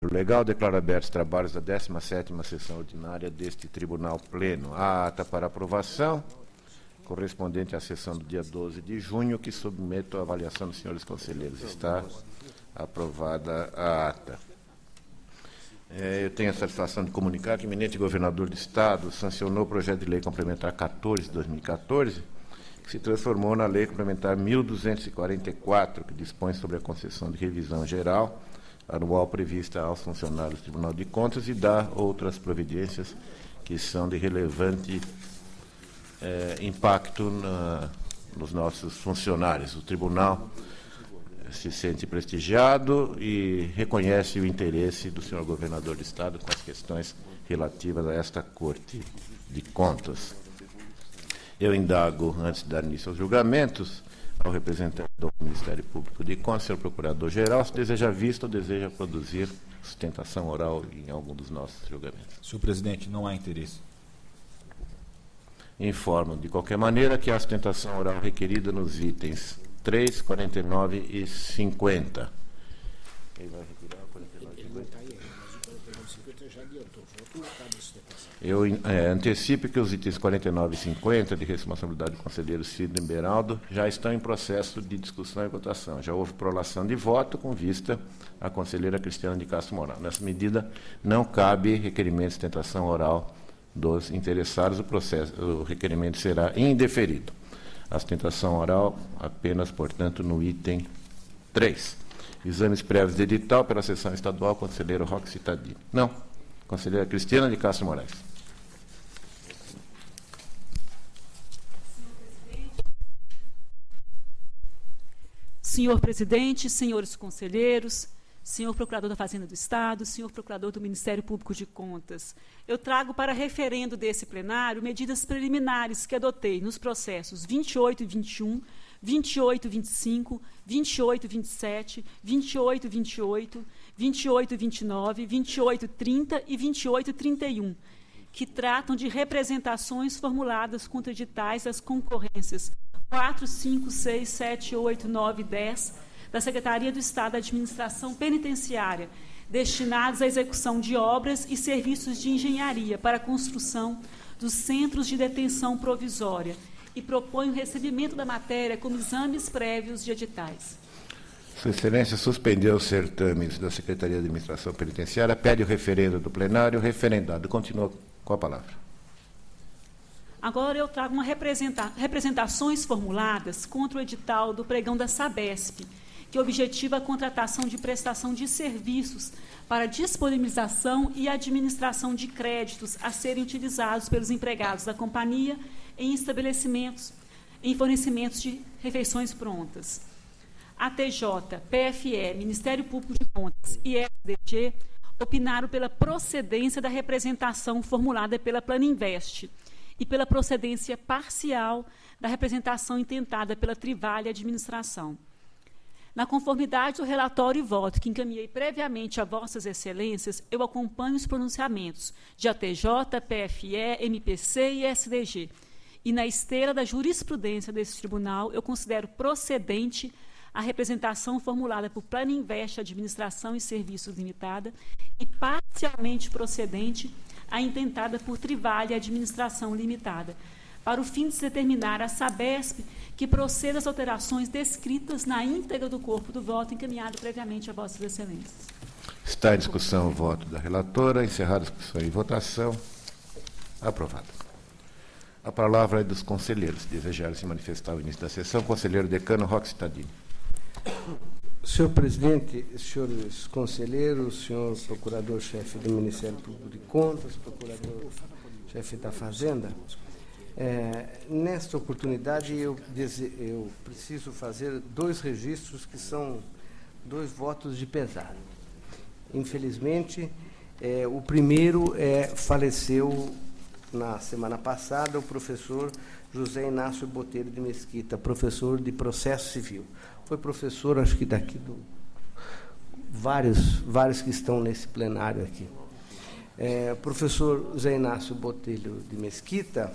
Legal, declaro abertos os trabalhos da 17ª sessão ordinária deste Tribunal Pleno. A ata para aprovação, correspondente à sessão do dia 12 de junho, que submeto à avaliação dos senhores conselheiros. Está aprovada a ata. Eu tenho a satisfação de comunicar que o eminente governador do Estado sancionou o projeto de lei complementar 14 de 2014, que se transformou na lei complementar 1244, que dispõe sobre a concessão de revisão geral anual prevista aos funcionários do Tribunal de Contas e dá outras providências que são de relevante impacto nos nossos funcionários. O Tribunal se sente prestigiado e reconhece o interesse do senhor governador do Estado com as questões relativas a esta Corte de Contas. Eu indago, antes de dar início aos julgamentos, ao representante do Ministério Público de Contas, senhor Procurador-Geral, se deseja vista ou deseja produzir sustentação oral em algum dos nossos julgamentos. Senhor presidente, não há interesse. Informo, de qualquer maneira, que há sustentação oral requerida nos itens 3, 49 e 50. Quem vai retirar o 49 e 50? Eu antecipo que os itens 49 e 50, de responsabilidade do conselheiro Sidney Beraldo, já estão em processo de discussão e votação. Já houve prolação de voto com vista à conselheira Cristiana de Castro Moral. Nessa medida, não cabe requerimento de sustentação oral dos interessados. O requerimento será indeferido. A sustentação oral apenas, portanto, no item 3. Exames prévios de edital pela sessão estadual, conselheiro Roque Citadini. Não. Conselheira Cristiana de Castro Moraes. Senhor presidente, senhores conselheiros, senhor procurador da Fazenda do Estado, senhor procurador do Ministério Público de Contas, eu trago para referendo desse plenário medidas preliminares que adotei nos processos 28 e 21, 28 e 25, 28 e 27, 28 e 28, 28 e 29, 28 e 30 e 28 e 31, que tratam de representações formuladas contra editais das concorrências 4, 5, 6, 7, 8, 9 e 10 da Secretaria do Estado da Administração Penitenciária, destinados à execução de obras e serviços de engenharia para a construção dos centros de detenção provisória, e propõe o recebimento da matéria como exames prévios de editais. Sua Excelência suspendeu os certames da Secretaria de Administração Penitenciária, pede o referendo do plenário, o referendado continua com a palavra. Agora eu trago representações formuladas contra o edital do pregão da Sabesp, que objetiva a contratação de prestação de serviços para disponibilização e administração de créditos a serem utilizados pelos empregados da companhia em estabelecimentos, em fornecimentos de refeições prontas. A TJ, PFE, Ministério Público de Contas e SDG opinaram pela procedência da representação formulada pela Planinvest e pela procedência parcial da representação intentada pela Trivale Administração. Na conformidade do relatório e voto que encaminhei previamente a Vossas Excelências, eu acompanho os pronunciamentos de ATJ, PFE, MPC e SDG. E na esteira da jurisprudência desse tribunal, eu considero procedente a representação formulada por Planinvest Administração e Serviços Limitada e parcialmente procedente a intentada por Trivale Administração Limitada, para o fim de se determinar a Sabesp que proceda às alterações descritas na íntegra do corpo do voto encaminhado previamente a Vossas Excelências. Está em discussão o voto da relatora. Encerrada a discussão e votação. Aprovado. A palavra é dos conselheiros. Se desejarem se manifestar ao início da sessão, conselheiro decano Roque Citadini. Senhor presidente, senhores conselheiros, senhor procurador-chefe do Ministério Público de Contas, procurador-chefe da Fazenda, nesta oportunidade eu preciso fazer dois registros que são dois votos de pesar. Infelizmente, o primeiro faleceu na semana passada o professor José Inácio Botelho de Mesquita, professor de Processo Civil. Foi professor, acho que daqui do vários que estão nesse plenário aqui. Professor José Inácio Botelho de Mesquita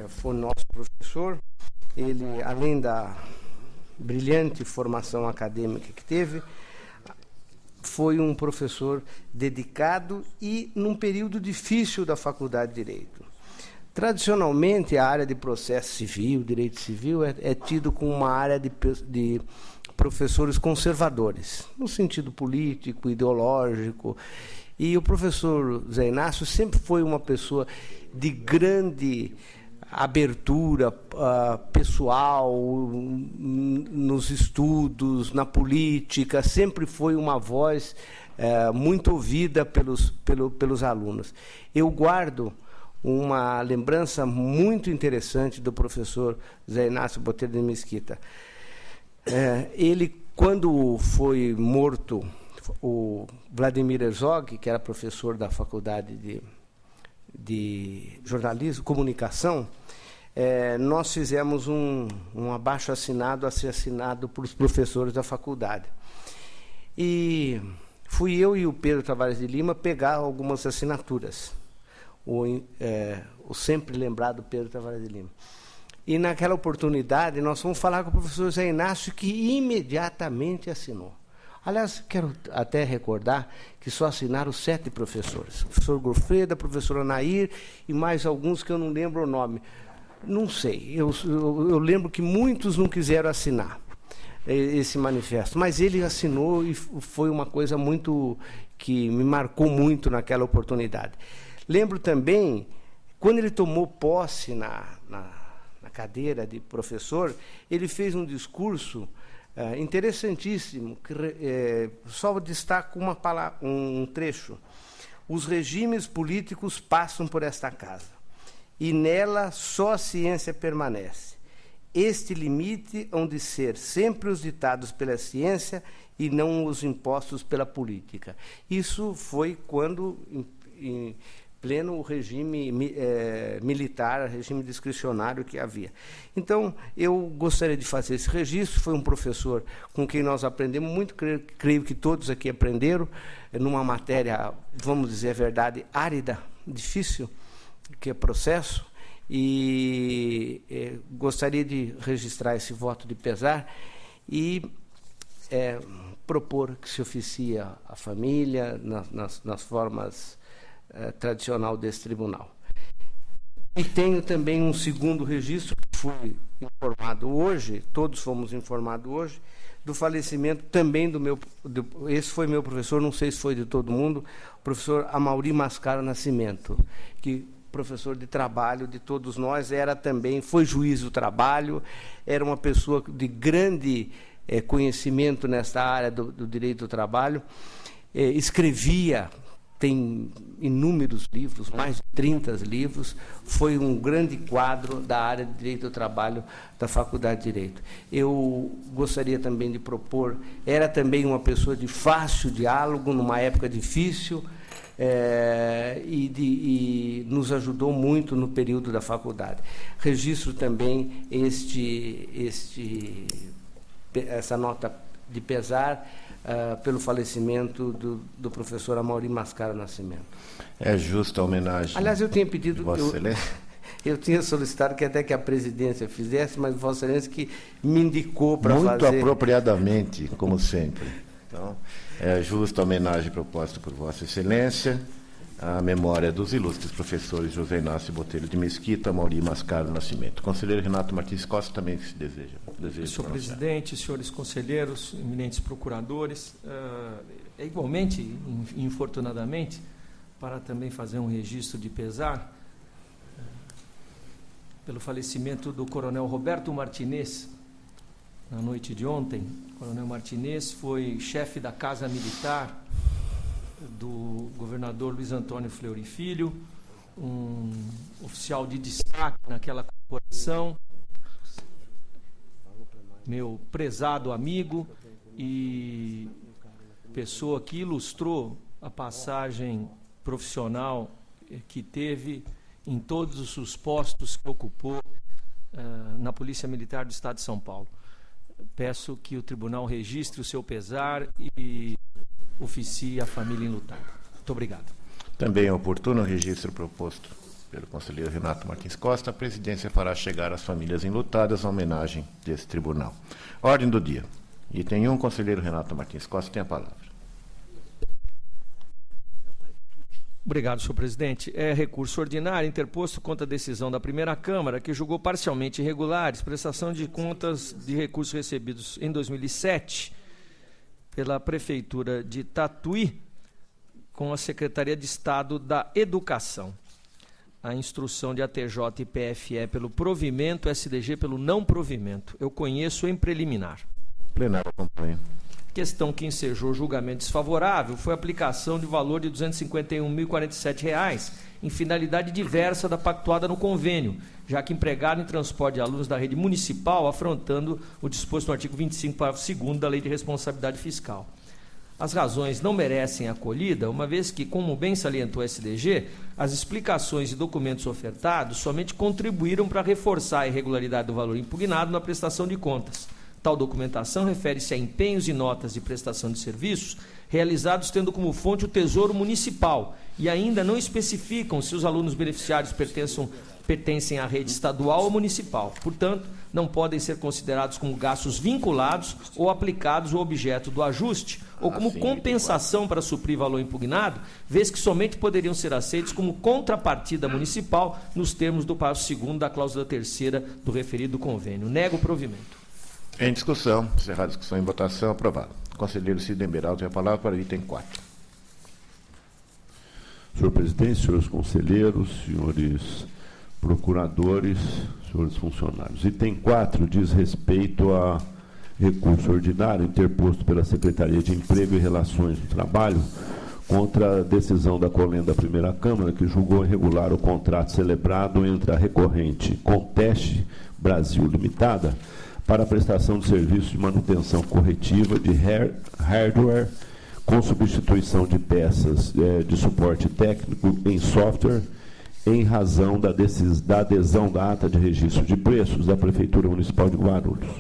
foi nosso professor. Ele, além da brilhante formação acadêmica que teve, foi um professor dedicado e num período difícil da Faculdade de Direito. Tradicionalmente, a área de processo civil, direito civil, é tido como uma área de professores conservadores, no sentido político, ideológico. E o professor Zé Inácio sempre foi uma pessoa de grande abertura pessoal nos estudos, na política, sempre foi uma voz muito ouvida pelos alunos. Eu guardo uma lembrança muito interessante do professor Zé Inácio Botelho de Mesquita. Ele, quando foi morto o Vladimir Herzog, que era professor da Faculdade de Jornalismo, Comunicação, nós fizemos um abaixo-assinado a ser assinado por os professores da faculdade. E fui eu e o Pedro Tavares de Lima pegar algumas assinaturas, o sempre lembrado Pedro Tavares de Lima. E, naquela oportunidade, nós fomos falar com o professor Zé Inácio, que imediatamente assinou. Aliás, quero até recordar que só assinaram 7 professores. O professor Gofreda, a professora Nair e mais alguns que eu não lembro o nome. Não sei, eu lembro que muitos não quiseram assinar esse manifesto, mas ele assinou e foi uma coisa muito que me marcou muito naquela oportunidade. Lembro também, quando ele tomou posse na cadeira de professor, ele fez um discurso interessantíssimo, que só destaco um trecho. Os regimes políticos passam por esta casa, e nela só a ciência permanece. Este limite hão de ser sempre os ditados pela ciência e não os impostos pela política. Isso foi quando, em pleno o regime militar, regime discricionário que havia. Então, eu gostaria de fazer esse registro. Foi um professor com quem nós aprendemos muito, creio que todos aqui aprenderam, numa matéria, vamos dizer a verdade, árida, difícil, que é processo, e gostaria de registrar esse voto de pesar e propor que se oficie a família nas formas tradicional desse tribunal. E tenho também um segundo registro, que fui informado hoje, todos fomos informados hoje, do falecimento também esse foi meu professor, não sei se foi de todo mundo, o professor Amaury Mascaro Nascimento, que professor de trabalho de todos nós, foi juiz do trabalho, era uma pessoa de grande conhecimento nessa área do direito do trabalho, escrevia, tem inúmeros livros, mais de 30 livros, foi um grande quadro da área de direito do trabalho da Faculdade de Direito. Eu gostaria também de propor, era também uma pessoa de fácil diálogo, numa época difícil, e nos ajudou muito no período da faculdade. Registro também essa nota de pesar pelo falecimento do professor Amaury Mascaro Nascimento. É justa a homenagem. Aliás, eu tinha pedido, Vossa Excelência. eu tinha solicitado que até que a presidência fizesse, mas Vossa Excelência que me indicou para fazer. Muito apropriadamente, como sempre. Então, é justa a homenagem proposta por Vossa Excelência à memória dos ilustres professores José Inácio Botelho de Mesquita, Amaury Mascaro Nascimento. Conselheiro Renato Martins Costa também se deseja Senhor presidente, senhores conselheiros, eminentes procuradores, igualmente, infortunadamente, para também fazer um registro de pesar, pelo falecimento do coronel Roberto Martinez, na noite de ontem. O coronel Martinez foi chefe da Casa Militar do governador Luiz Antônio Fleury Filho, um oficial de destaque naquela corporação, meu prezado amigo e pessoa que ilustrou a passagem profissional que teve em todos os postos que ocupou na Polícia Militar do Estado de São Paulo. Peço que o tribunal registre o seu pesar e oficie a família enlutada. Muito obrigado. Também é oportuno o registro proposto pelo conselheiro Renato Martins Costa. A presidência fará chegar às famílias enlutadas a homenagem desse tribunal. Ordem do dia. Item 1, conselheiro Renato Martins Costa tem a palavra. Obrigado, senhor presidente. É recurso ordinário interposto contra a decisão da primeira Câmara, que julgou parcialmente irregulares prestação de contas de recursos recebidos em 2007 pela Prefeitura de Tatuí com a Secretaria de Estado da Educação. A instrução de ATJ e PFE pelo provimento, SDG pelo não provimento. Eu conheço em preliminar. Plenário acompanha. Questão que ensejou julgamento desfavorável foi a aplicação de valor de R$ 251.047 em finalidade diversa da pactuada no convênio, já que empregado em transporte de alunos da rede municipal, afrontando o disposto no artigo 25, parágrafo 2º da Lei de Responsabilidade Fiscal. As razões não merecem acolhida, uma vez que, como bem salientou o SDG, as explicações e documentos ofertados somente contribuíram para reforçar a irregularidade do valor impugnado na prestação de contas. Tal documentação refere-se a empenhos e notas de prestação de serviços realizados tendo como fonte o Tesouro Municipal e ainda não especificam se os alunos beneficiários pertencem à rede estadual ou municipal. Portanto, não podem ser considerados como gastos vinculados ou aplicados ao objeto do ajuste ou como compensação para suprir valor impugnado, vez que somente poderiam ser aceitos como contrapartida municipal nos termos do parágrafo 2º da cláusula 3ª do referido convênio. Nego o provimento. Em discussão, encerrada a discussão em votação, aprovado. Conselheiro Sidney Beraldo tem a palavra para o item 4. Senhor presidente, senhores conselheiros, senhores procuradores, senhores funcionários. Item 4 diz respeito a recurso ordinário interposto pela Secretaria de Emprego e Relações do Trabalho contra a decisão da Colenda da Primeira Câmara, que julgou irregular o contrato celebrado entre a recorrente Conteste Brasil Limitada para a prestação de serviços de manutenção corretiva de hardware com substituição de peças de suporte técnico em software em razão da adesão da ata de registro de preços da Prefeitura Municipal de Guarulhos.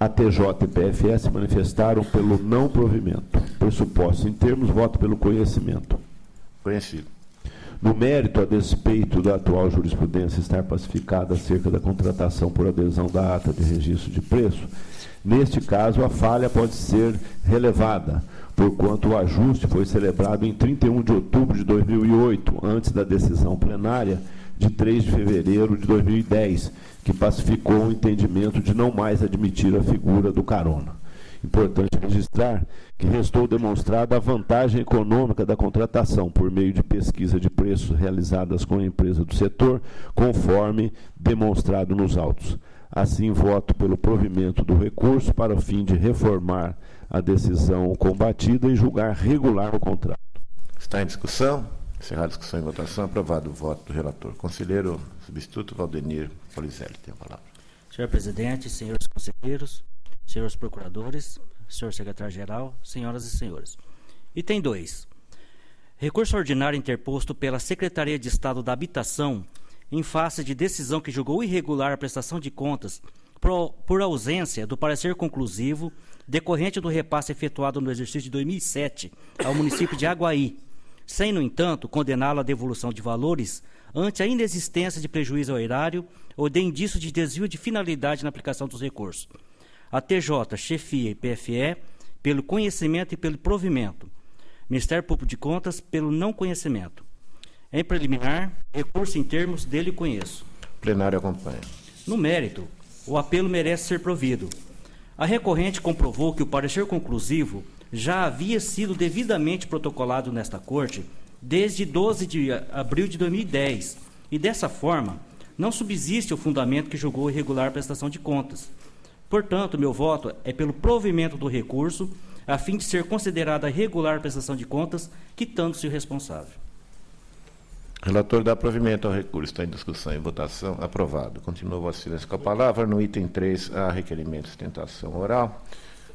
A TJ e PFS se manifestaram pelo não provimento. Pressuposto em termos, voto pelo conhecimento. Conhecido. No mérito, a despeito da atual jurisprudência estar pacificada acerca da contratação por adesão da ata de registro de preço, neste caso a falha pode ser relevada, porquanto o ajuste foi celebrado em 31 de outubro de 2008, antes da decisão plenária de 3 de fevereiro de 2010, que pacificou o entendimento de não mais admitir a figura do carona. Importante registrar que restou demonstrada a vantagem econômica da contratação por meio de pesquisa de preços realizadas com a empresa do setor, conforme demonstrado nos autos. Assim, voto pelo provimento do recurso para o fim de reformar a decisão combatida e julgar regular o contrato. Está em discussão? Encerrada a discussão em votação, aprovado o voto do relator. Conselheiro substituto Valdenir Polizelli tem a palavra. Senhor presidente, senhores conselheiros, senhores procuradores, senhor secretário-geral, senhoras e senhores. Item 2. Recurso ordinário interposto pela Secretaria de Estado da Habitação em face de decisão que julgou irregular a prestação de contas por ausência do parecer conclusivo decorrente do repasse efetuado no exercício de 2007 ao município de Aguaí, sem, no entanto, condená-lo à devolução de valores ante a inexistência de prejuízo ao erário ou de indício de desvio de finalidade na aplicação dos recursos. A TJ, chefia e PFE, pelo conhecimento e pelo provimento. Ministério Público de Contas, pelo não conhecimento. Em preliminar, recurso em termos dele conheço. Plenário acompanha. No mérito, o apelo merece ser provido. A recorrente comprovou que o parecer conclusivo já havia sido devidamente protocolado nesta Corte desde 12 de abril de 2010 e, dessa forma, não subsiste o fundamento que julgou irregular a prestação de contas. Portanto, meu voto é pelo provimento do recurso, a fim de ser considerada regular a prestação de contas, quitando-se o responsável. Relator dá provimento ao recurso. Está em discussão e votação. Aprovado. Continua o vosso silêncio com a palavra. No item 3, há requerimento de sustentação oral.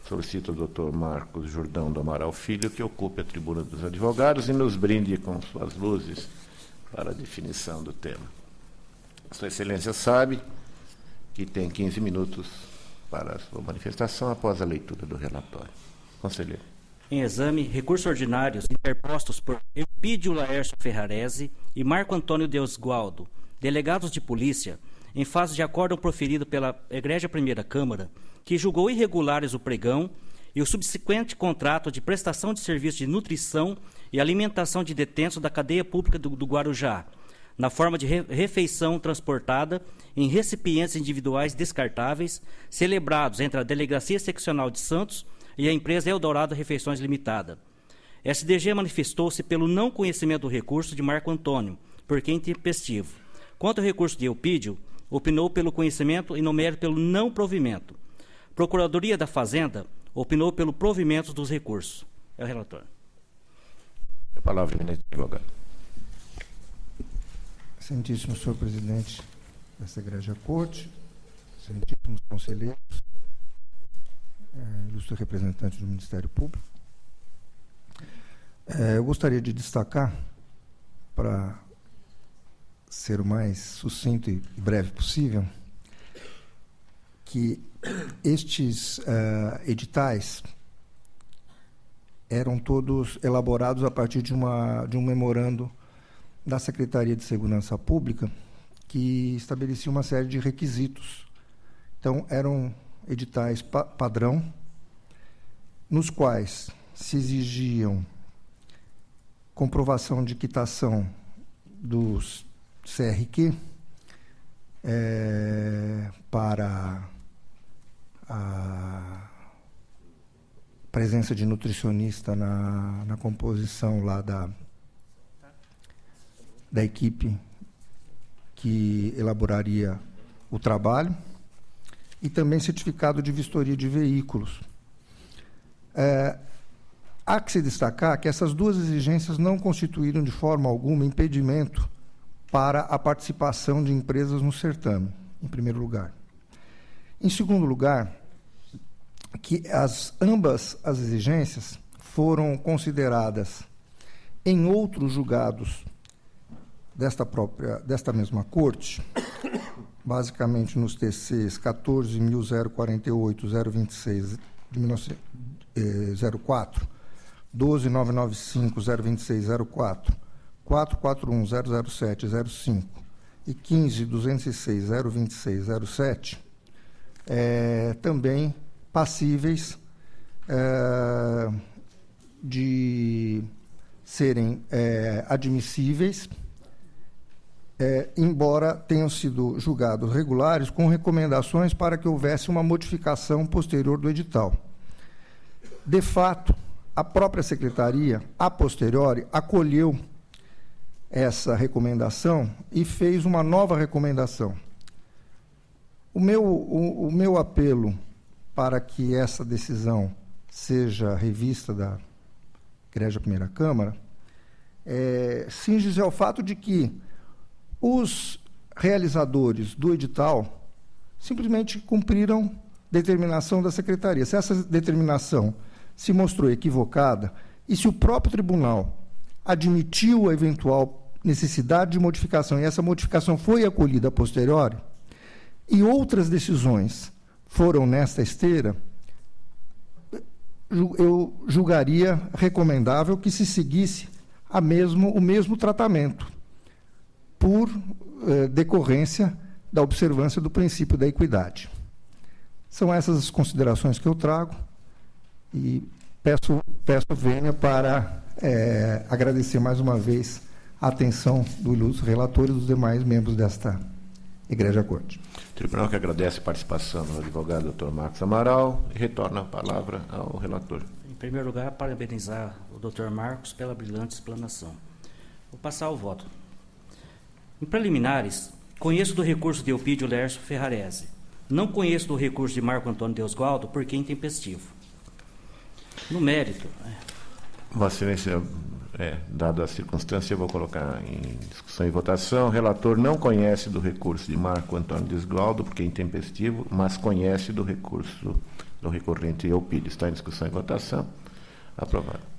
Solicito ao doutor Marcos Jordão do Amaral Filho que ocupe a tribuna dos advogados e nos brinde com suas luzes para a definição do tema. Sua Excelência sabe que tem 15 minutos para a sua manifestação após a leitura do relatório. Conselheiro. Em exame, recursos ordinários interpostos por Eupídio Laércio Ferrarese e Marco Antônio Deusgualdo, delegados de polícia, em fase de acórdão proferido pela Egrégia Primeira Câmara, que julgou irregulares o pregão e o subsequente contrato de prestação de serviço de nutrição e alimentação de detentos da cadeia pública do Guarujá, na forma de refeição transportada em recipientes individuais descartáveis, celebrados entre a Delegacia Seccional de Santos e a empresa Eldorado Refeições Limitada. SDG manifestou-se pelo não conhecimento do recurso de Marco Antônio, porque intempestivo. Quanto ao recurso de Eupídio, opinou pelo conhecimento e no mérito pelo não provimento. Procuradoria da Fazenda opinou pelo provimento dos recursos. É o relator. A palavra, eminente advogado. Excelentíssimo senhor presidente desta Egrégia Corte, excelentíssimos conselheiros, ilustre representante do Ministério Público, eu gostaria de destacar, para ser o mais sucinto e breve possível, que estes editais eram todos elaborados a partir de um memorando da Secretaria de Segurança Pública, que estabelecia uma série de requisitos. Então, eram editais padrão, nos quais se exigiam comprovação de quitação dos CRQ para a presença de nutricionista na composição lá da equipe que elaboraria o trabalho, e também certificado de vistoria de veículos. Há que se destacar que essas duas exigências não constituíram de forma alguma impedimento para a participação de empresas no certame, em primeiro lugar. Em segundo lugar, que ambas as exigências foram consideradas em outros julgados desta mesma corte, basicamente nos TCs 14.048.026 de 1904, 12.995.026.04, 441.007.05 e 15.206.026.07, também passíveis de serem admissíveis, embora tenham sido julgados regulares, com recomendações para que houvesse uma modificação posterior do edital. De fato, a própria Secretaria, a posteriori, acolheu essa recomendação e fez uma nova recomendação. O meu apelo para que essa decisão seja revista da Egrégia Primeira Câmara cinge-se ao fato de que os realizadores do edital simplesmente cumpriram determinação da Secretaria. Se essa determinação se mostrou equivocada e se o próprio tribunal admitiu a eventual necessidade de modificação e essa modificação foi acolhida a posteriori, e outras decisões foram nesta esteira, eu julgaria recomendável que se seguisse o mesmo tratamento, por decorrência da observância do princípio da equidade. São essas as considerações que eu trago e peço vênia para agradecer mais uma vez a atenção do ilustre relator e dos demais membros desta Egrégia Corte. O tribunal que agradece a participação do advogado Dr. Marcos Amaral e retorna a palavra ao relator. Em primeiro lugar, parabenizar o Dr. Marcos pela brilhante explanação. Vou passar ao voto. Em preliminares, conheço do recurso de Eupídio Lércio Ferrarese. Não conheço do recurso de Marco Antônio Deusgualdo, porque é intempestivo. No mérito... Vossa Excelência, dada a circunstância, eu vou colocar em discussão e votação. O relator não conhece do recurso de Marco Antônio Deusgualdo, porque é intempestivo, mas conhece do recurso do recorrente Eupídio. Está em discussão e votação. Aprovado.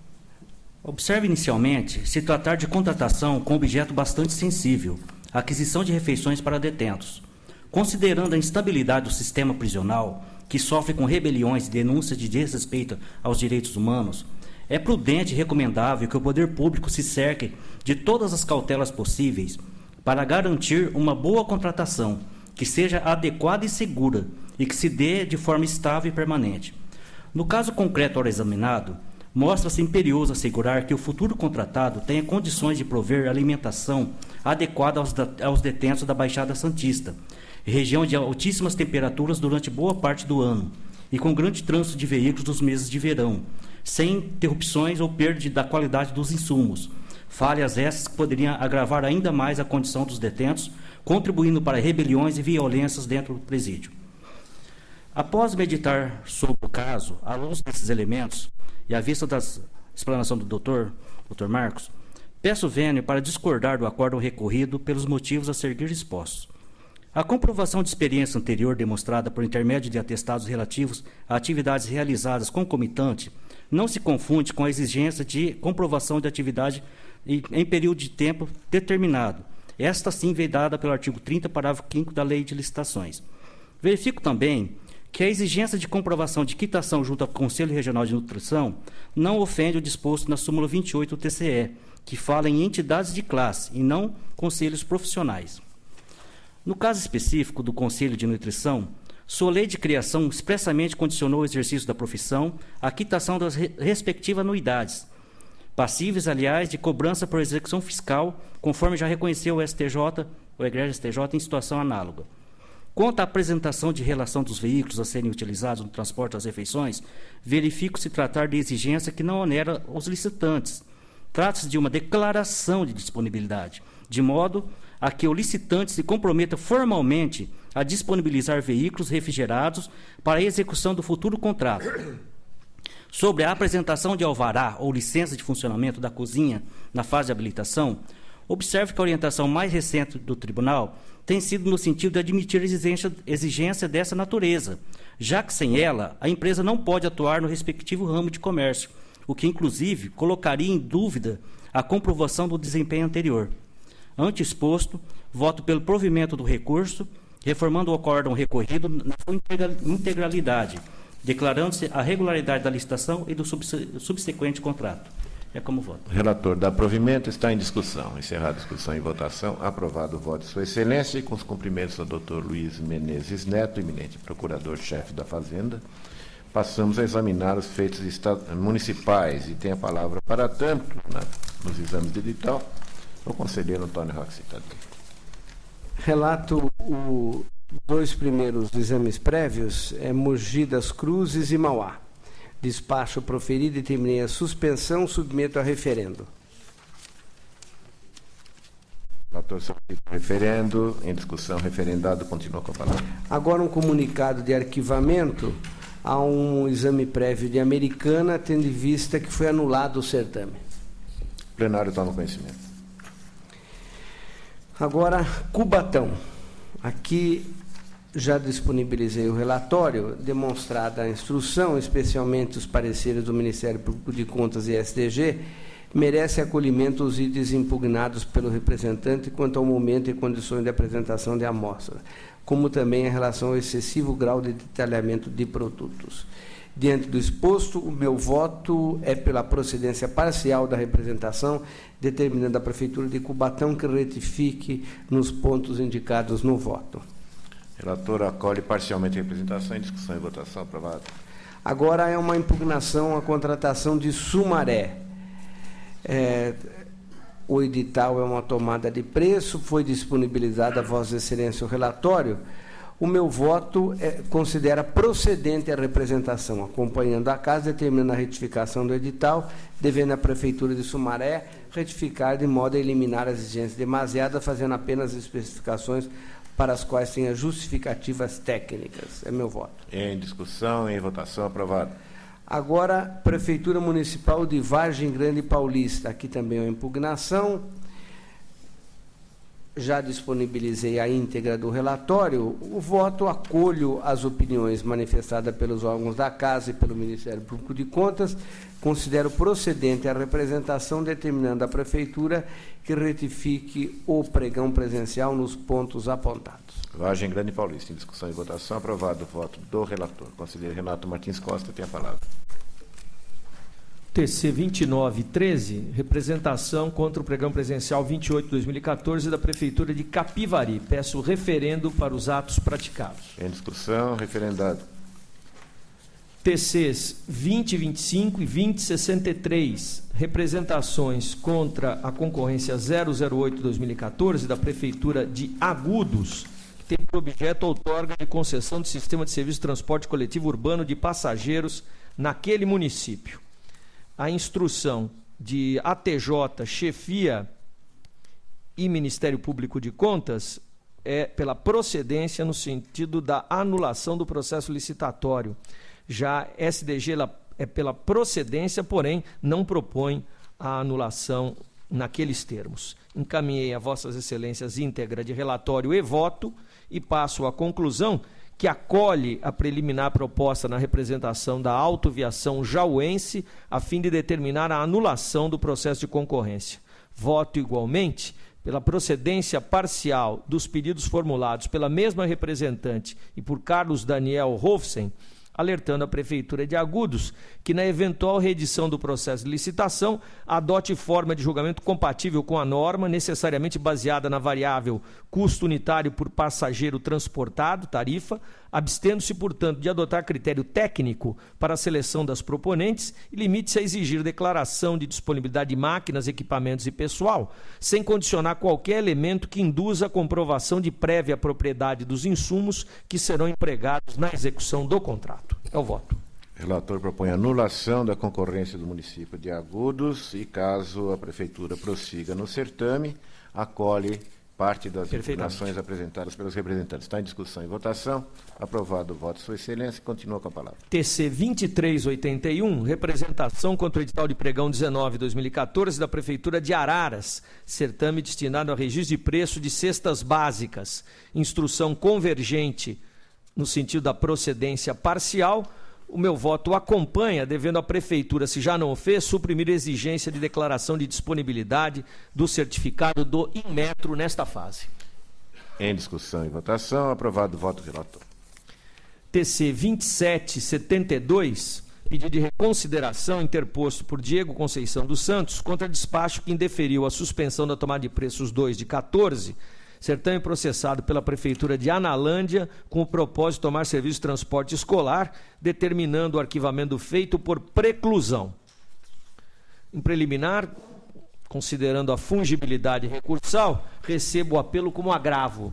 Observe inicialmente se tratar de contratação com objeto bastante sensível, a aquisição de refeições para detentos. Considerando a instabilidade do sistema prisional, que sofre com rebeliões e denúncias de desrespeito aos direitos humanos, é prudente e recomendável que o poder público se cerque de todas as cautelas possíveis para garantir uma boa contratação, que seja adequada e segura e que se dê de forma estável e permanente. No caso concreto ora examinado, mostra-se imperioso assegurar que o futuro contratado tenha condições de prover alimentação adequada aos detentos da Baixada Santista, região de altíssimas temperaturas durante boa parte do ano e com grande trânsito de veículos nos meses de verão, sem interrupções ou perda da qualidade dos insumos. Falhas essas que poderiam agravar ainda mais a condição dos detentos, contribuindo para rebeliões e violências dentro do presídio. Após meditar sobre o caso, à luz desses elementos, e à vista da explanação do Dr. Marcos, peço vênio para discordar do acórdão recorrido pelos motivos a seguir expostos. A comprovação de experiência anterior demonstrada por intermédio de atestados relativos a atividades realizadas concomitante não se confunde com a exigência de comprovação de atividade em período de tempo determinado. Esta sim vedada pelo artigo 30, parágrafo 5º da Lei de Licitações. Verifico também que a exigência de comprovação de quitação junto ao Conselho Regional de Nutrição não ofende o disposto na súmula 28 do TCE, que fala em entidades de classe e não conselhos profissionais. No caso específico do Conselho de Nutrição, sua lei de criação expressamente condicionou o exercício da profissão à quitação das respectivas anuidades, passíveis, aliás, de cobrança por execução fiscal, conforme já reconheceu o STJ, o egrégio STJ, em situação análoga. Quanto à apresentação de relação dos veículos a serem utilizados no transporte das refeições, verifico se tratar de exigência que não onera os licitantes. Trata-se de uma declaração de disponibilidade, de modo a que o licitante se comprometa formalmente a disponibilizar veículos refrigerados para a execução do futuro contrato. Sobre a apresentação de alvará ou licença de funcionamento da cozinha na fase de habilitação, observe que a orientação mais recente do Tribunal tem sido no sentido de admitir exigência dessa natureza, já que sem ela, a empresa não pode atuar no respectivo ramo de comércio, o que, inclusive, colocaria em dúvida a comprovação do desempenho anterior. Ante exposto, voto pelo provimento do recurso, reformando o acórdão recorrido na sua integralidade, declarando-se a regularidade da licitação e do subsequente contrato. É como voto. Relator dá provimento, está em discussão. Encerrada a discussão e votação, aprovado o voto de Sua Excelência e com os cumprimentos ao Dr. Luiz Menezes Neto, eminente procurador-chefe da Fazenda, passamos a examinar os feitos municipais e tem a palavra para tanto nos exames de edital o conselheiro Antônio Roque Citadini. Relato os dois primeiros exames prévios, Mogi das Cruzes e Mauá. Despacho proferido e terminei a suspensão, submeto a referendo. Relator solicita referendo, em discussão, referendado, continua com a palavra. Agora um comunicado de arquivamento a um exame prévio de Americana, tendo em vista que foi anulado o certame. O plenário toma conhecimento. Agora, Cubatão. Aqui já disponibilizei o relatório, demonstrada a instrução, especialmente os pareceres do Ministério Público de Contas e STG, merece acolhimento os itens impugnados pelo representante quanto ao momento e condições de apresentação de amostra, como também em relação ao excessivo grau de detalhamento de produtos. Diante do exposto, o meu voto é pela procedência parcial da representação, determinando a Prefeitura de Cubatão que retifique nos pontos indicados no voto. Relator acolhe parcialmente a representação, em discussão e votação, aprovado. Agora é uma impugnação à contratação de Sumaré. O edital é uma tomada de preço, foi disponibilizado a Vossa Excelência o relatório. O meu voto considera procedente a representação, acompanhando a casa, determinando a retificação do edital, devendo a Prefeitura de Sumaré retificar de modo a eliminar as exigências demasiadas, fazendo apenas especificações para as quais tenha justificativas técnicas. É meu voto. Em discussão, em votação, aprovado. Agora, Prefeitura Municipal de Vargem Grande Paulista. Aqui também é uma impugnação. Já disponibilizei a íntegra do relatório. O voto acolho as opiniões manifestadas pelos órgãos da Casa e pelo Ministério Público de Contas. Considero procedente a representação, determinando a Prefeitura que retifique o pregão presencial nos pontos apontados. Vargem Grande Paulista. Em discussão e votação, aprovado o voto do relator. Conselheiro Renato Martins Costa tem a palavra. TC 2913, representação contra o pregão presencial 28/2014 da Prefeitura de Capivari. Peço referendo para os atos praticados. Em discussão, referendado. TCs 2025 e 2063, representações contra a concorrência 008-2014 da Prefeitura de Agudos, que tem por objeto a outorga de concessão de sistema de serviço de transporte coletivo urbano de passageiros naquele município. A instrução de ATJ, chefia e Ministério Público de Contas é pela procedência no sentido da anulação do processo licitatório. Já SDG é pela procedência, porém não propõe a anulação naqueles termos. Encaminhei a Vossas Excelências íntegra de relatório e voto e passo à conclusão que acolhe a preliminar proposta na representação da autoviação jauense a fim de determinar a anulação do processo de concorrência. Voto igualmente pela procedência parcial dos pedidos formulados pela mesma representante e por Carlos Daniel Hofsen, alertando a Prefeitura de Agudos que, na eventual reedição do processo de licitação, adote forma de julgamento compatível com a norma, necessariamente baseada na variável custo unitário por passageiro transportado, tarifa, abstendo-se, portanto, de adotar critério técnico para a seleção das proponentes e limite-se a exigir declaração de disponibilidade de máquinas, equipamentos e pessoal, sem condicionar qualquer elemento que induza a comprovação de prévia propriedade dos insumos que serão empregados na execução do contrato. É o voto. O relator propõe anulação da concorrência do município de Agudos e, caso a Prefeitura prossiga no certame, acolhe parte das impugnações apresentadas pelos representantes. Está em discussão e votação. Aprovado o voto, Sua Excelência. Continua com a palavra. TC 2381, representação contra o edital de pregão 19/2014 da Prefeitura de Araras, certame destinado ao registro de preço de cestas básicas, instrução convergente no sentido da procedência parcial. O meu voto acompanha, devendo a Prefeitura, se já não o fez, suprimir a exigência de declaração de disponibilidade do certificado do Inmetro nesta fase. Em discussão e votação, aprovado o voto do relator. TC 2772, pedido de reconsideração interposto por Diego Conceição dos Santos contra despacho que indeferiu a suspensão da tomada de preços 2 de 14, certame processado pela Prefeitura de Analândia com o propósito de tomar serviço de transporte escolar, determinando o arquivamento do feito por preclusão. Em preliminar, considerando a fungibilidade recursal, recebo o apelo como agravo.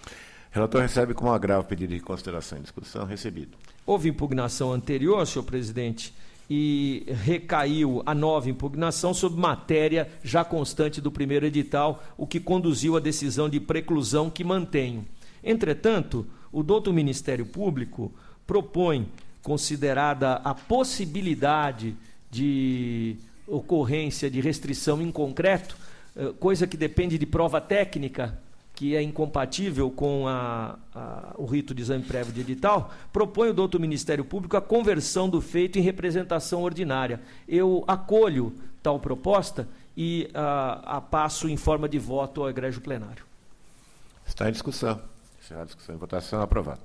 O relator recebe como agravo o pedido de reconsideração em discussão. Recebido. Houve impugnação anterior, senhor presidente, e recaiu a nova impugnação sobre matéria já constante do primeiro edital, o que conduziu à decisão de preclusão que mantenho. Entretanto, o douto Ministério Público propõe, considerada a possibilidade de ocorrência de restrição em concreto, coisa que depende de prova técnica, que é incompatível com o rito de exame prévio de edital, propõe o douto Ministério Público a conversão do feito em representação ordinária. Eu acolho tal proposta e a passo em forma de voto ao egrégio plenário. Está em discussão. Encerrada a discussão e votação. Aprovado.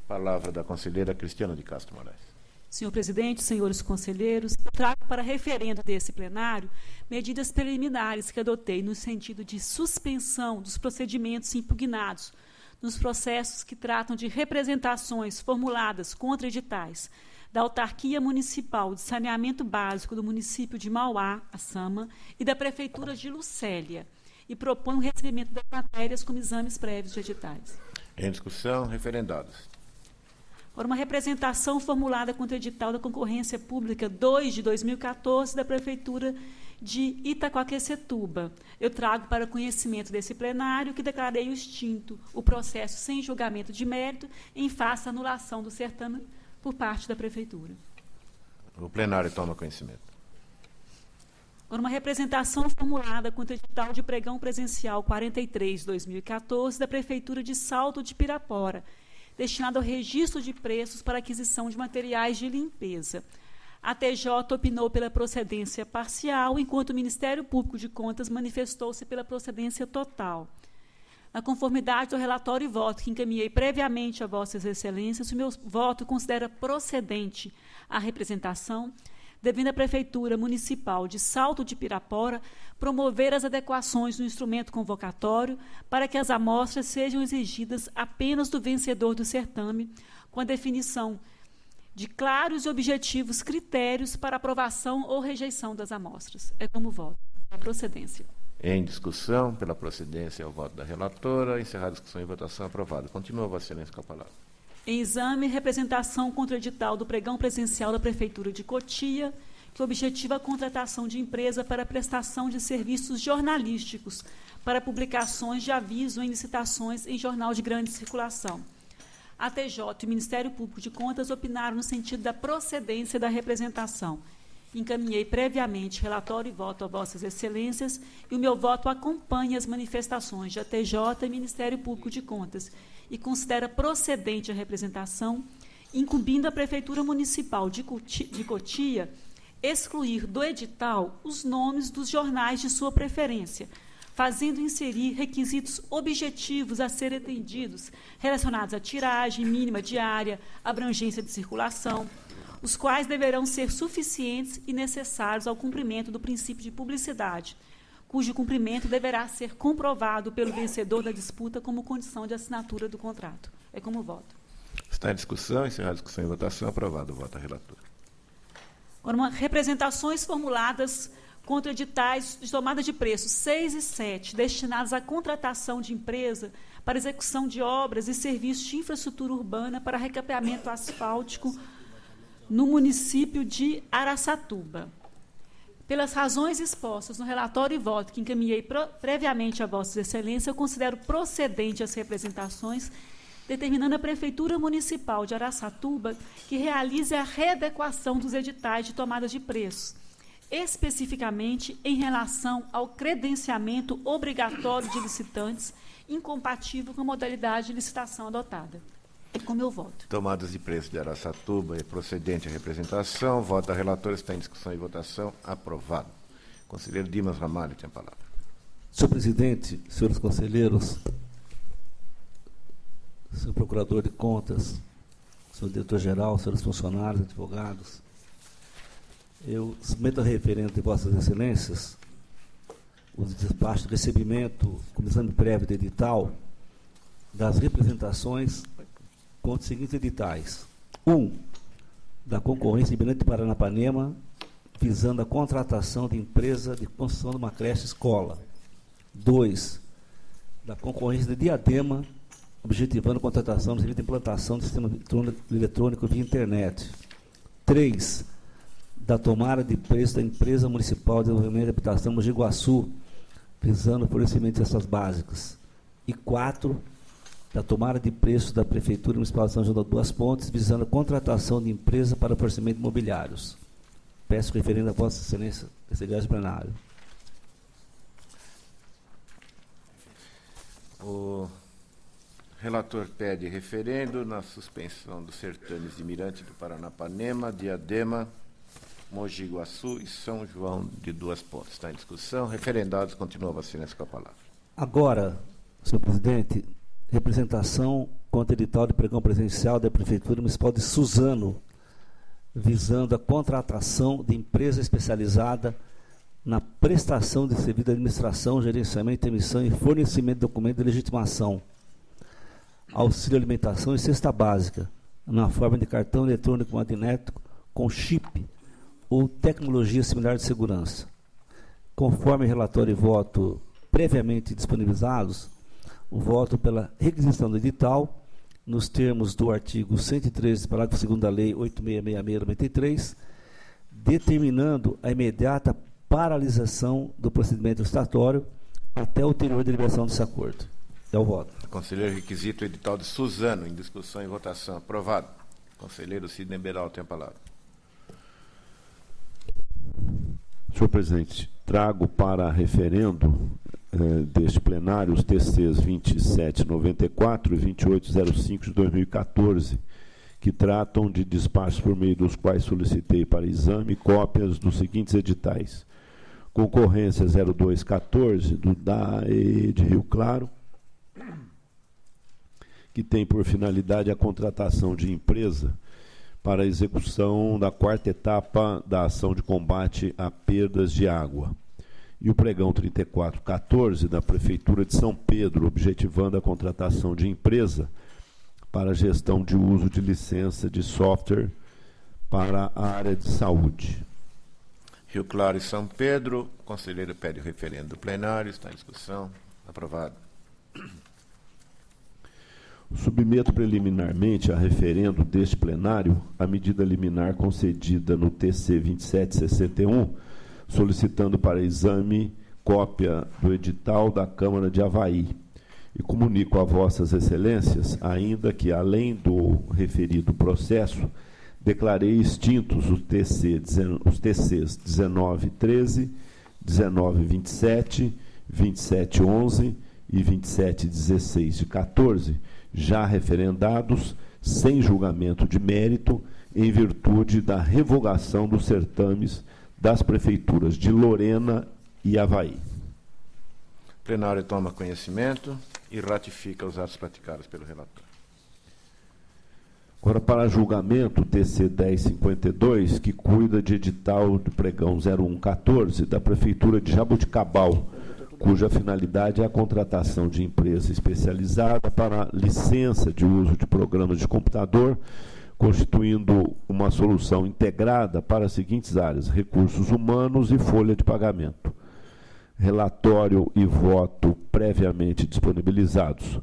Palavra da conselheira Cristiana de Castro Moraes. Senhor presidente, senhores conselheiros, eu trago para referendo desse plenário medidas preliminares que adotei no sentido de suspensão dos procedimentos impugnados nos processos que tratam de representações formuladas contra editais da Autarquia Municipal de Saneamento Básico do município de Mauá, Açama, e da Prefeitura de Lucélia, e propõe o recebimento das matérias como exames prévios de editais. Em discussão, referendados. Por uma representação formulada contra o edital da Concorrência Pública 2 de 2014 da Prefeitura de Itaquaquecetuba. Eu trago para conhecimento desse plenário que declarei extinto o processo sem julgamento de mérito em face à anulação do certame por parte da Prefeitura. O plenário toma conhecimento. Por uma representação formulada contra o edital de pregão presencial 43 de 2014 da Prefeitura de Salto de Pirapora, destinado ao registro de preços para aquisição de materiais de limpeza. A TJ opinou pela procedência parcial, enquanto o Ministério Público de Contas manifestou-se pela procedência total. Na conformidade do relatório e voto que encaminhei previamente a Vossas Excelências, o meu voto considera procedente a representação, devendo a Prefeitura Municipal de Salto de Pirapora promover as adequações no instrumento convocatório para que as amostras sejam exigidas apenas do vencedor do certame, com a definição de claros e objetivos critérios para aprovação ou rejeição das amostras. É como voto. A procedência. Em discussão, pela procedência, é o voto da relatora. Encerrada a discussão e votação, aprovado. Continua, Vossa Excelência, com a palavra. Em exame, representação contra o edital do pregão presencial da Prefeitura de Cotia, que objetiva a contratação de empresa para prestação de serviços jornalísticos para publicações de aviso em licitações em jornal de grande circulação. A TJ e o Ministério Público de Contas opinaram no sentido da procedência da representação. Encaminhei previamente relatório e voto a Vossas Excelências e o meu voto acompanha as manifestações de ATJ e Ministério Público de Contas e considera procedente a representação, incumbindo a Prefeitura Municipal de Cotia excluir do edital os nomes dos jornais de sua preferência, fazendo inserir requisitos objetivos a serem atendidos relacionados à tiragem mínima diária, abrangência de circulação, os quais deverão ser suficientes e necessários ao cumprimento do princípio de publicidade, cujo cumprimento deverá ser comprovado pelo vencedor da disputa como condição de assinatura do contrato. É como voto. Está em discussão, encerrada a discussão e votação, aprovado o voto da relatora. Agora, representações formuladas contra editais de tomada de preço 6 e 7, destinados à contratação de empresa para execução de obras e serviços de infraestrutura urbana para recapeamento asfáltico no município de Araçatuba. Pelas razões expostas no relatório e voto que encaminhei previamente a Vossas Excelências, eu considero procedente as representações, determinando a Prefeitura Municipal de Araçatuba que realize a readequação dos editais de tomada de preços, especificamente em relação ao credenciamento obrigatório de licitantes, incompatível com a modalidade de licitação adotada. É com meu voto. Tomadas de preço de Araçatuba é procedente a representação. Voto da relatora, está em discussão e votação, aprovado. Conselheiro Dimas Ramalho tem a palavra. Senhor presidente, senhores conselheiros, senhor procurador de contas, senhor diretor-geral, senhores funcionários, advogados, eu submeto a referendo de Vossas Excelências o despacho de recebimento, com exame prévio de edital, das representações contra os seguintes editais. 1. Da concorrência de Mirante Paranapanema, visando a contratação de empresa de construção de uma creche escola. 2. Da concorrência de Diadema, objetivando a contratação do serviço de implantação do sistema eletrônico via internet. 3. Da tomada de preço da Empresa Municipal de Desenvolvimento e Habitação Mogi Guaçu, visando o fornecimento de cestas básicas. E 4. Da tomada de preço da Prefeitura Municipal de São João das Duas Pontes, visando a contratação de empresa para fornecimento de imobiliários. Peço referendo a Vossa Excelência, esse plenário. O relator pede referendo na suspensão dos certames de Mirante do Paranapanema, Diadema, Mogi Guaçu e São João de Duas Pontes. Está em discussão. Referendados, continua a Vossa Excelência com a palavra. Agora, senhor presidente, representação contra o edital de pregão presencial da Prefeitura Municipal de Suzano, visando a contratação de empresa especializada na prestação de serviço de administração, gerenciamento, emissão e fornecimento de documento de legitimação, auxílio alimentação e cesta básica, na forma de cartão eletrônico magnético com chip ou tecnologia similar de segurança. Conforme relatório e voto previamente disponibilizados, o voto pela requisição do edital, nos termos do artigo 113, parágrafo 2º da Lei 8666/93, determinando a imediata paralisação do procedimento licitatório até a ulterior deliberação desse acordo. É o voto. Conselheiro, requisito o edital de Suzano, em discussão e votação. Aprovado. Conselheiro Sidney Beral tem a palavra. Senhor presidente, trago para referendo deste plenário os TCs 2794 e 2805 de 2014, que tratam de despachos por meio dos quais solicitei para exame cópias dos seguintes editais. Concorrência 0214 do DAE de Rio Claro, que tem por finalidade a contratação de empresa para a execução da 4ª etapa da ação de combate a perdas de água. E o pregão 3414 da Prefeitura de São Pedro, objetivando a contratação de empresa para gestão de uso de licença de software para a área de saúde. Rio Claro e São Pedro, o conselheiro pede o referendo do plenário, está em discussão. Aprovado. Submeto preliminarmente a referendo deste plenário a medida liminar concedida no TC 2761, solicitando para exame cópia do edital da Câmara de Avaí. E comunico a vossas excelências, ainda que, além do referido processo, declarei extintos os TCs 1913, 1927, 2711 e 2716 de 14, já referendados, sem julgamento de mérito, em virtude da revogação dos certames das prefeituras de Lorena e Avaí. O plenário toma conhecimento e ratifica os atos praticados pelo relator. Agora, para julgamento, o TC 1052, que cuida de edital do pregão 0114 da Prefeitura de Jaboticabal, cuja finalidade é a contratação de empresa especializada para licença de uso de programas de computador, constituindo uma solução integrada para as seguintes áreas: recursos humanos e folha de pagamento. Relatório e voto previamente disponibilizados.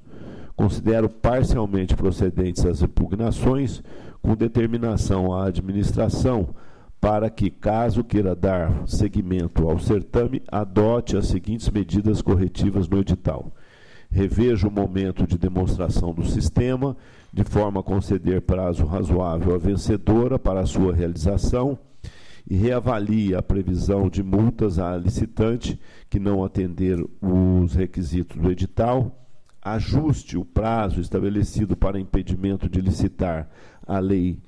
Considero parcialmente procedentes as impugnações, com determinação à administração para que, caso queira dar seguimento ao certame, adote as seguintes medidas corretivas no edital. Reveja o momento de demonstração do sistema, de forma a conceder prazo razoável à vencedora para a sua realização, e reavalie a previsão de multas à licitante que não atender os requisitos do edital, ajuste o prazo estabelecido para impedimento de licitar a lei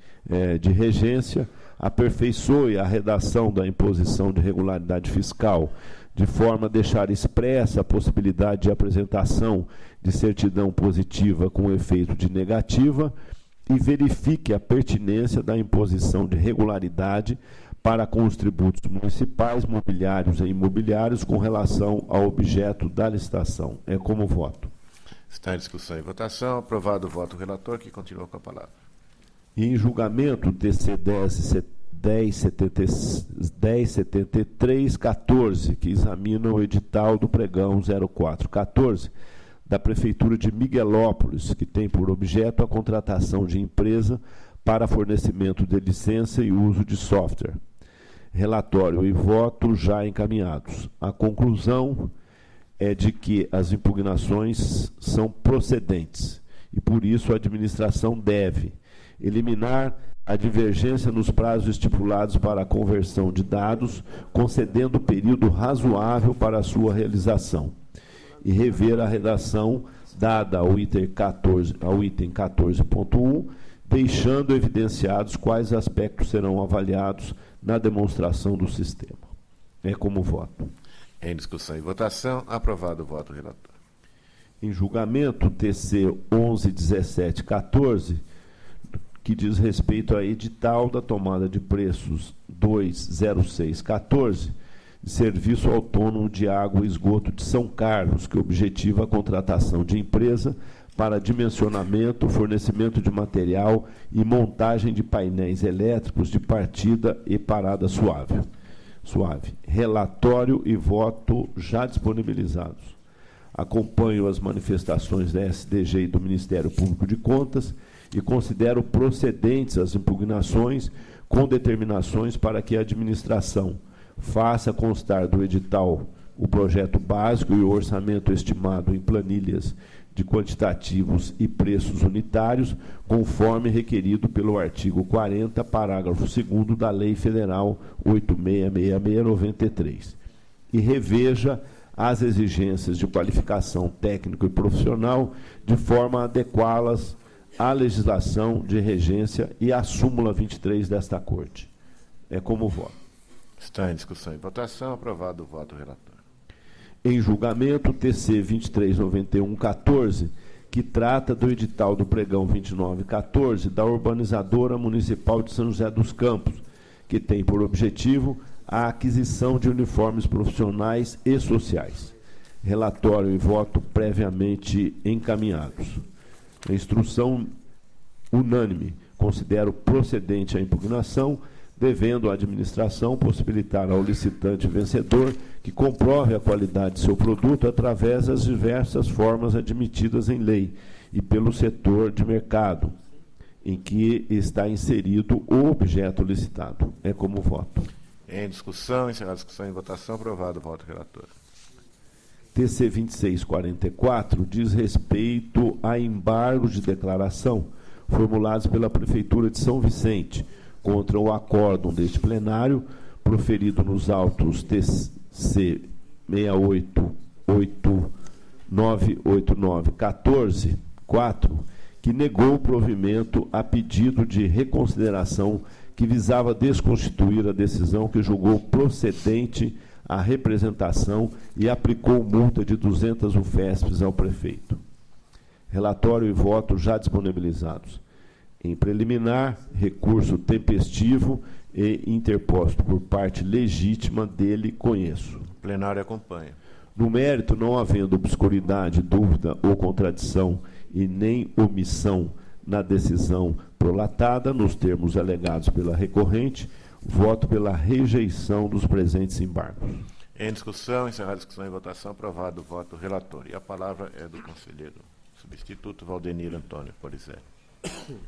de regência, aperfeiçoe a redação da imposição de regularidade fiscal, de forma a deixar expressa a possibilidade de apresentação de certidão positiva com efeito de negativa, e verifique a pertinência da imposição de regularidade para com os tributos municipais, mobiliários e imobiliários com relação ao objeto da licitação. É como voto. Está em discussão e votação. Aprovado o voto do relator, que continua com a palavra. Em julgamento, TC 1073-14, que examina o edital do pregão 0414, da Prefeitura de Miguelópolis, que tem por objeto a contratação de empresa para fornecimento de licença e uso de software. Relatório e voto já encaminhados. A conclusão é de que as impugnações são procedentes e, por isso, a administração deve eliminar a divergência nos prazos estipulados para a conversão de dados, concedendo período razoável para a sua realização, e rever a redação dada ao item 14.1, deixando evidenciados quais aspectos serão avaliados na demonstração do sistema. É como voto. Em discussão e votação, aprovado o voto do relator. Em julgamento, TC 111714, que diz respeito a edital da tomada de preços 20614, de Serviço Autônomo de Água e Esgoto de São Carlos, que objetiva a contratação de empresa para dimensionamento, fornecimento de material e montagem de painéis elétricos de partida e parada suave. Relatório e voto já disponibilizados. Acompanho as manifestações da SDG e do Ministério Público de Contas e considero procedentes as impugnações com determinações para que a administração faça constar do edital o projeto básico e o orçamento estimado em planilhas de quantitativos e preços unitários, conforme requerido pelo artigo 40, parágrafo 2º da Lei Federal 8666/93, e reveja as exigências de qualificação técnico e profissional, de forma a adequá-las à legislação de regência e à súmula 23 desta Corte. É como voto. Está em discussão e votação. Aprovado o voto do relator. Em julgamento, TC 239114, que trata do edital do pregão 2914 da Urbanizadora Municipal de São José dos Campos, que tem por objetivo a aquisição de uniformes profissionais e sociais. Relatório e voto previamente encaminhados. A instrução unânime, considero procedente a impugnação, devendo a administração possibilitar ao licitante vencedor que comprove a qualidade de seu produto através das diversas formas admitidas em lei e pelo setor de mercado em que está inserido o objeto licitado. É como voto. Em discussão, encerrada a discussão em votação, aprovado. Voto relator. TC 2644 diz respeito a embargos de declaração formulados pela Prefeitura de São Vicente contra o acórdão deste plenário, proferido nos autos TC 68898914, que negou o provimento a pedido de reconsideração que visava desconstituir a decisão que julgou procedente a representação e aplicou multa de 200 UFESPs ao prefeito. Relatório e voto já disponibilizados. Em preliminar, recurso tempestivo e interposto por parte legítima dele conheço. O plenário acompanha. No mérito, não havendo obscuridade, dúvida ou contradição e nem omissão na decisão prolatada, nos termos alegados pela recorrente, voto pela rejeição dos presentes embargos. Em discussão, encerrada a discussão em votação, aprovado o voto relator. E a palavra é do conselheiro substituto Valdenir Antônio Polizelli.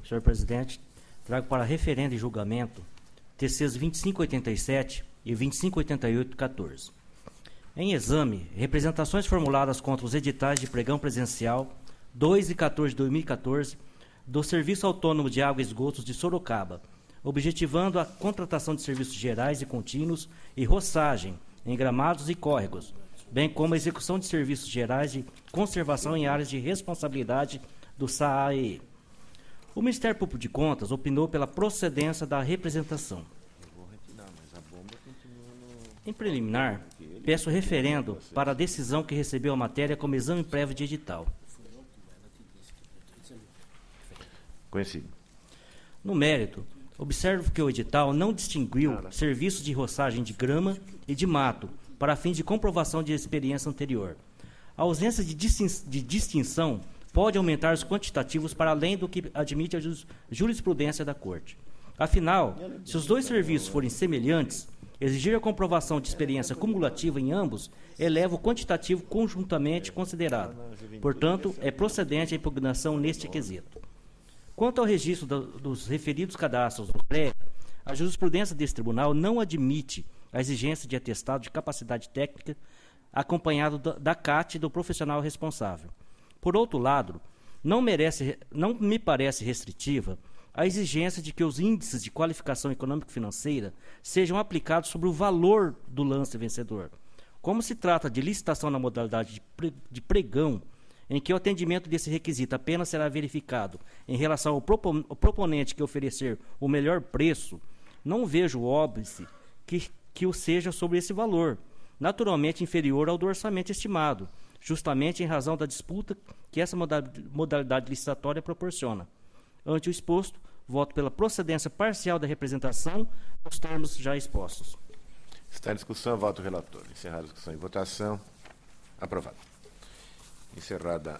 Senhor presidente, trago para referendo e julgamento TCs 2587 e 2588-14. Em exame, representações formuladas contra os editais de pregão presencial 2 e 14 de 2014 do Serviço Autônomo de Água e Esgotos de Sorocaba, objetivando a contratação de serviços gerais e contínuos e roçagem em gramados e córregos, bem como a execução de serviços gerais de conservação em áreas de responsabilidade do SAAE. O Ministério Público de Contas opinou pela procedência da representação. Em preliminar, peço referendo para a decisão que recebeu a matéria como exame prévio de edital. Conhecido. No mérito, observo que o edital não distinguiu serviços de roçagem de grama e de mato para fins de comprovação de experiência anterior. A ausência de distinção pode aumentar os quantitativos para além do que admite a jurisprudência da Corte. Afinal, se os dois serviços forem semelhantes, exigir a comprovação de experiência cumulativa em ambos eleva o quantitativo conjuntamente considerado. Portanto, é procedente a impugnação neste quesito. Quanto ao registro dos referidos cadastros do CREA, a jurisprudência desse tribunal não admite a exigência de atestado de capacidade técnica acompanhado da CAT do profissional responsável. Por outro lado, não me parece restritiva a exigência de que os índices de qualificação econômico-financeira sejam aplicados sobre o valor do lance vencedor. Como se trata de licitação na modalidade de pregão, em que o atendimento desse requisito apenas será verificado em relação ao proponente que oferecer o melhor preço, não vejo óbice que o seja sobre esse valor, naturalmente inferior ao do orçamento estimado, justamente em razão da disputa que essa modalidade licitatória proporciona. Ante o exposto, voto pela procedência parcial da representação nos termos já expostos. Está em discussão, voto relator. Encerrada a discussão e votação. Aprovado. Encerrada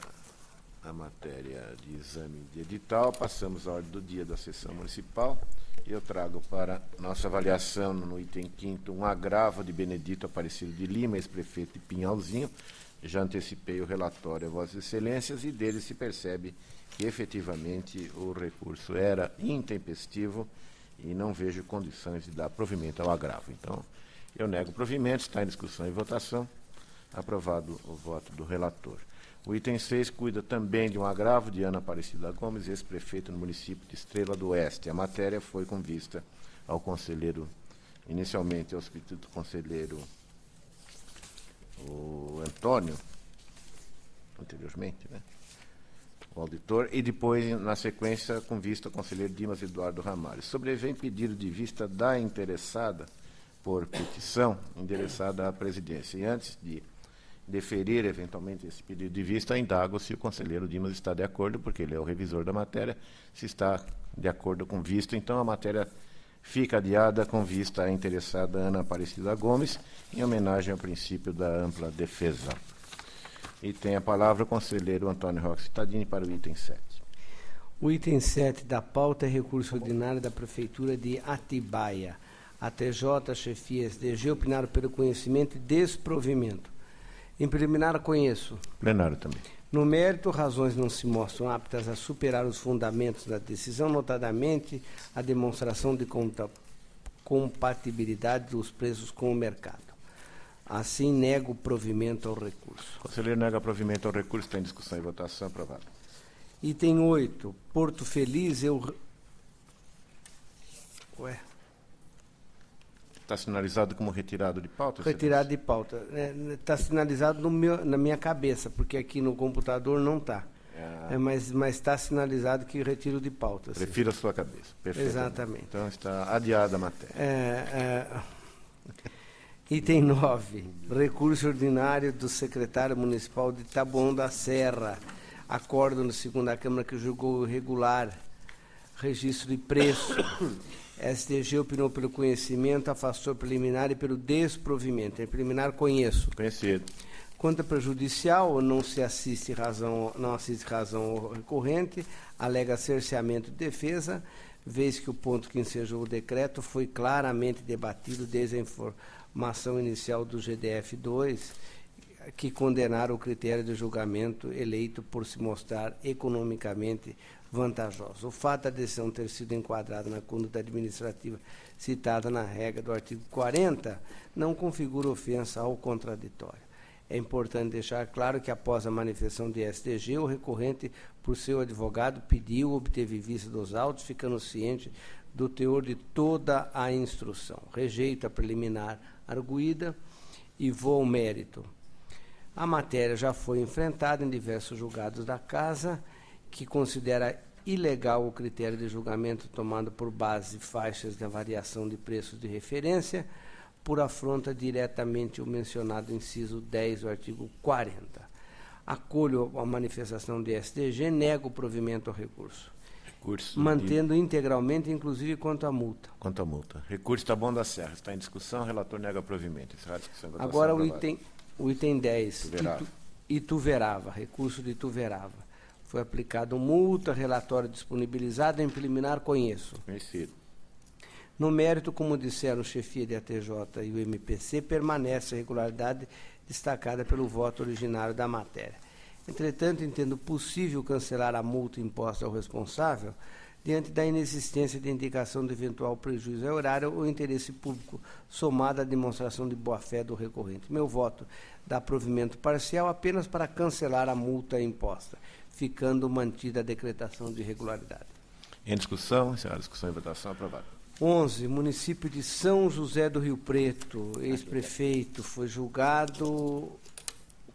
a matéria de exame de edital, passamos à ordem do dia da sessão municipal. Eu trago para nossa avaliação, no item 5º, um agravo de Benedito Aparecido de Lima, ex-prefeito de Pinhalzinho. Já antecipei o relatório a Vossas Excelências e dele se percebe que, efetivamente, o recurso era intempestivo e não vejo condições de dar provimento ao agravo. Então, eu nego o provimento, está em discussão e votação. Aprovado o voto do relator. O item 6 cuida também de um agravo de Ana Aparecida Gomes, ex-prefeito no município de Estrela do Oeste. A matéria foi com vista ao conselheiro, inicialmente ao substituto conselheiro o Antônio, anteriormente, né? O auditor, e depois, na sequência, com vista ao conselheiro Dimas Eduardo Ramalho. Sobrevém pedido de vista da interessada por petição endereçada à presidência. E antes de deferir, eventualmente, esse pedido de vista, indago se o conselheiro Dimas está de acordo, porque ele é o revisor da matéria, se está de acordo com vista. Então, a matéria fica adiada com vista à interessada Ana Aparecida Gomes, em homenagem ao princípio da ampla defesa. E tem a palavra o conselheiro Antônio Roque Cittadini para o item 7. O item 7 da pauta é recurso ordinário da Prefeitura de Atibaia. A TJ, chefia SDG, opinaram pelo conhecimento e desprovimento. Em preliminar, conheço. Plenário também. No mérito, razões não se mostram aptas a superar os fundamentos da decisão, notadamente a demonstração de compatibilidade dos preços com o mercado. Assim, nego o provimento ao recurso. Conselheiro nega provimento ao recurso. Está em discussão e votação. Aprovado. Item 8. Porto Feliz, Está sinalizado como retirado de pauta? Retirado de pauta. Está sinalizado na minha cabeça, porque aqui no computador não está. Mas está sinalizado que retiro de pauta. Prefiro a sua cabeça. Perfeito. Exatamente. Então está adiada a matéria. Item 9. Recurso ordinário do secretário municipal de Taboão da Serra. Acordo na segunda Câmara que julgou irregular registro de preço. SDG opinou pelo conhecimento, afastou preliminar e pelo desprovimento. Em preliminar, conheço. Conhecido. Quanto a prejudicial, não assiste razão ao recorrente, alega cerceamento de defesa, vez que o ponto que ensejou o decreto foi claramente debatido desde a informação inicial do GDF2, que condenaram o critério de julgamento eleito por se mostrar economicamente vantajoso. O fato da decisão ter sido enquadrada na conduta administrativa citada na regra do artigo 40 não configura ofensa ao contraditório. É importante deixar claro que, após a manifestação de SDG, o recorrente, por seu advogado, obteve vista dos autos, ficando ciente do teor de toda a instrução. Rejeita a preliminar arguída e voa ao mérito. A matéria já foi enfrentada em diversos julgados da Casa, que considera ilegal o critério de julgamento tomado por base faixas de variação de preços de referência, por afronta diretamente o mencionado inciso 10 do artigo 40. Acolho a manifestação de SDG, nego o provimento ao recurso. Mantendo integralmente, inclusive, quanto à multa. Quanto à multa. Recurso Taboão da Serra. Está em discussão, relator nega provimento. Agora o item 10. Ituverava, recurso de Ituverava. Foi aplicado multa, relatório disponibilizado, em preliminar, conheço. Conhecido. No mérito, como disseram chefia de ATJ e o MPC, permanece a regularidade destacada pelo voto originário da matéria. Entretanto, entendo possível cancelar a multa imposta ao responsável diante da inexistência de indicação de eventual prejuízo ao erário ou interesse público somado à demonstração de boa-fé do recorrente. Meu voto dá provimento parcial apenas para cancelar a multa imposta, ficando mantida a decretação de irregularidade. Em discussão, encerrada a discussão e votação, aprovado. 11. Município de São José do Rio Preto, ex-prefeito, foi julgado o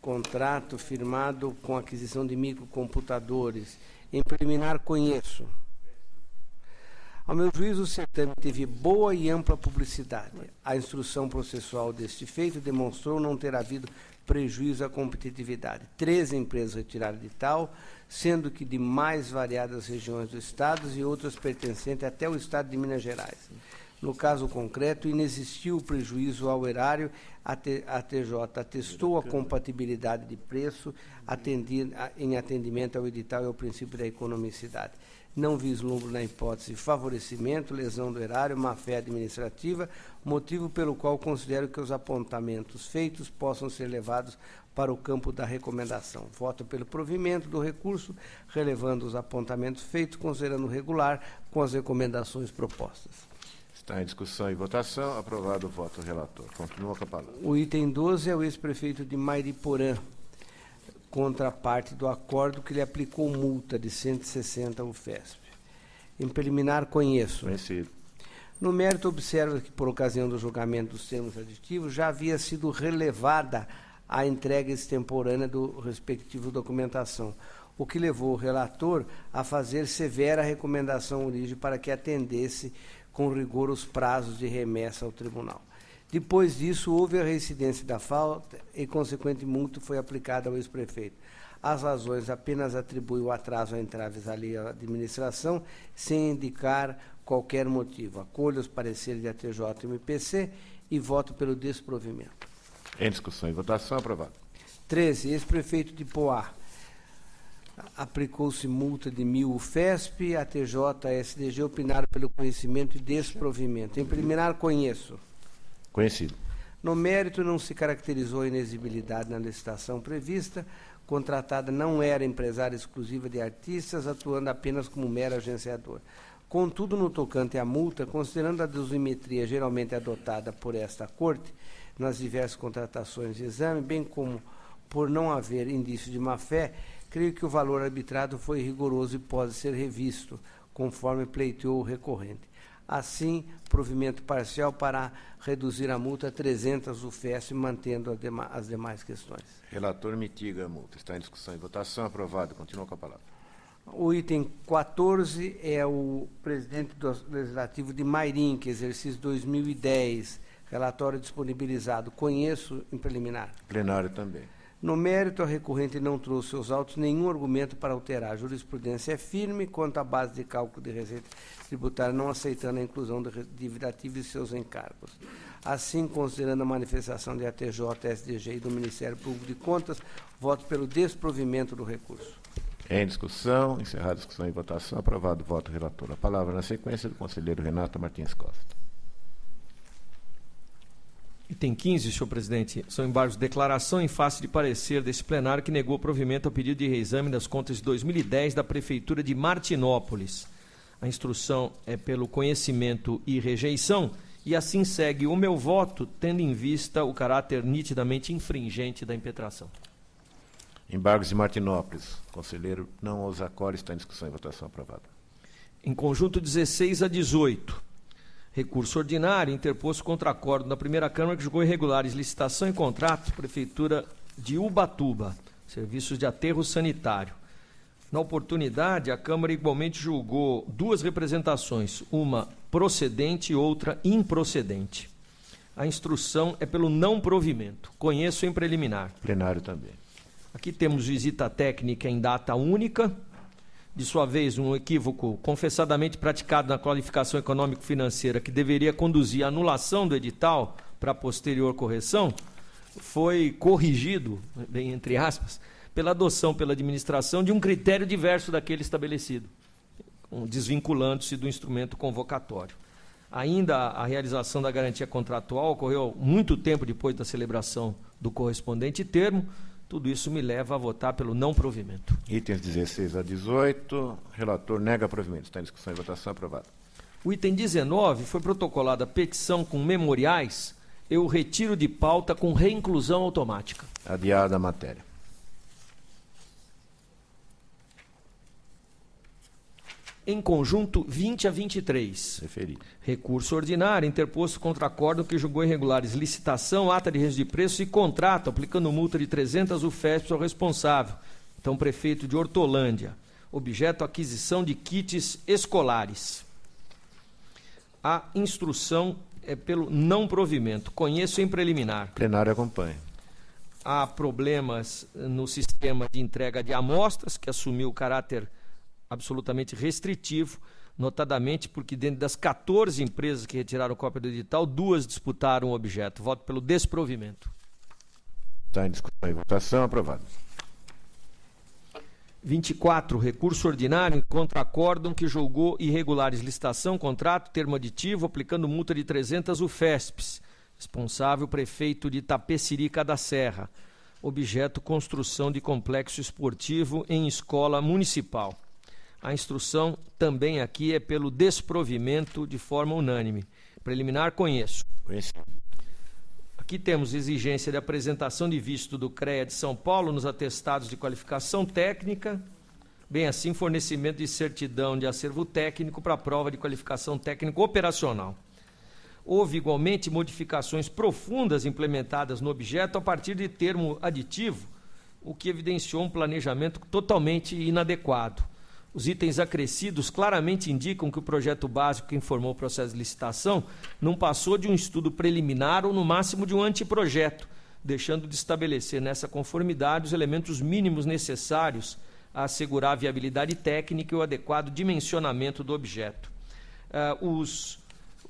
contrato firmado com aquisição de microcomputadores. Em preliminar, conheço. Ao meu juízo, o certame teve boa e ampla publicidade. A instrução processual deste feito demonstrou não ter havido prejuízo à competitividade. 13 empresas retiraram de tal, sendo que de mais variadas regiões do Estado e outras pertencentes até o Estado de Minas Gerais. No caso concreto, inexistiu prejuízo ao erário, a TJ atestou a compatibilidade de preço em atendimento ao edital e ao princípio da economicidade. Não vislumbro na hipótese de favorecimento, lesão do erário, má-fé administrativa, motivo pelo qual considero que os apontamentos feitos possam ser levados para o campo da recomendação. Voto pelo provimento do recurso, relevando os apontamentos feitos, considerando regular com as recomendações propostas. Está em discussão e votação. Aprovado o voto do relator. Continua com a palavra. O item 12 é o ex-prefeito de Mairiporã, contraparte do acordo que lhe aplicou multa de 160 ao UFESP. Em preliminar, conheço. Conhecido. No mérito, observa que, por ocasião do julgamento dos termos aditivos, já havia sido relevada a entrega extemporânea do respectivo documentação, o que levou o relator a fazer severa recomendação origem para que atendesse com rigor os prazos de remessa ao tribunal. Depois disso, houve a reincidência da falta e, consequente, multa foi aplicada ao ex-prefeito. As razões apenas atribuem o atraso a entraves ali à administração, sem indicar qualquer motivo. Acolho os pareceres de ATJ e MPC e voto pelo desprovimento. Em discussão e votação, aprovado. 13. Ex-prefeito de Poá. aplicou-se multa de 1.000 UFESP, a TJ e a SDG opinaram pelo conhecimento e desprovimento. Em preliminar, conheço. Conhecido. No mérito, não se caracterizou a inexigibilidade na licitação prevista. Contratada não era empresária exclusiva de artistas, atuando apenas como mero agenciador. Contudo, no tocante à multa, considerando a dosimetria geralmente adotada por esta Corte nas diversas contratações de exame, bem como por não haver indício de má-fé, creio que o valor arbitrado foi rigoroso e pode ser revisto, conforme pleiteou o recorrente. Assim, provimento parcial para reduzir a multa a 300 UFESP, mantendo as demais questões. Relator mitiga a multa. Está em discussão e votação. Aprovado. Continua com a palavra. O item 14 é o presidente do Legislativo de Mairim, exercício 2010, relatório disponibilizado. Conheço em preliminar. Plenário também. No mérito, a recorrente não trouxe aos autos nenhum argumento para alterar. A jurisprudência é firme quanto à base de cálculo de receita tributária, não aceitando a inclusão da dívida ativa e seus encargos. Assim, considerando a manifestação de ATJ, SDG e do Ministério Público de Contas, voto pelo desprovimento do recurso. Em discussão, encerrada a discussão e votação, aprovado o voto relator. A palavra na sequência do conselheiro Renato Martins Costa. Item 15, senhor presidente, são embargos de declaração em face de parecer desse plenário que negou provimento ao pedido de reexame das contas de 2010 da Prefeitura de Martinópolis. A instrução é pelo conhecimento e rejeição, e assim segue o meu voto, tendo em vista o caráter nitidamente infringente da impetração. Embargos de Martinópolis. Conselheiro não ousa acolhe. Está em discussão e votação. Aprovado. Em conjunto 16 a 18. Recurso ordinário interposto contra acordo na primeira Câmara que julgou irregulares licitação e contrato Prefeitura de Ubatuba, serviços de aterro sanitário. Na oportunidade, a Câmara igualmente julgou duas representações, uma procedente e outra improcedente. A instrução é pelo não provimento. Conheço em preliminar. Plenário também. Aqui temos visita técnica em data única. De sua vez, um equívoco confessadamente praticado na qualificação econômico-financeira que deveria conduzir à anulação do edital para posterior correção, foi corrigido, bem entre aspas, pela adoção pela administração de um critério diverso daquele estabelecido, desvinculando-se do instrumento convocatório. Ainda a realização da garantia contratual ocorreu muito tempo depois da celebração do correspondente termo. Tudo isso me leva a votar pelo não provimento. Itens 16 a 18. Relator nega provimento. Está em discussão e votação. Aprovado. O item 19 foi protocolada petição com memoriais. Eu retiro de pauta com reinclusão automática. Adiada a matéria. Em conjunto, 20 a 23. Referido. Recurso ordinário interposto contra acórdão que julgou irregulares licitação, ata de registro de preços e contrato, aplicando multa de 300 UFESP ao responsável, então prefeito de Hortolândia. Objeto aquisição de kits escolares. A instrução é pelo não provimento. Conheço em preliminar. Plenário acompanha. Há problemas no sistema de entrega de amostras, que assumiu o caráter absolutamente restritivo, notadamente porque dentro das 14 empresas que retiraram cópia do edital, 2 disputaram o objeto. Voto pelo desprovimento. Está em discussão e votação. Aprovado. 24. Recurso ordinário contra acórdão que julgou irregulares licitação, contrato, termo aditivo, aplicando multa de 300 UFESPs. Responsável prefeito de Itapecerica da Serra. Objeto construção de complexo esportivo em escola municipal. A instrução também aqui é pelo desprovimento de forma unânime. Preliminar, conheço. Conhecido. Aqui temos exigência de apresentação de visto do CREA de São Paulo nos atestados de qualificação técnica, bem assim fornecimento de certidão de acervo técnico para a prova de qualificação técnica operacional. Houve igualmente modificações profundas implementadas no objeto a partir de termo aditivo, o que evidenciou um planejamento totalmente inadequado. Os itens acrescidos claramente indicam que o projeto básico que informou o processo de licitação não passou de um estudo preliminar ou, no máximo, de um anteprojeto, deixando de estabelecer nessa conformidade os elementos mínimos necessários a assegurar a viabilidade técnica e o adequado dimensionamento do objeto. Os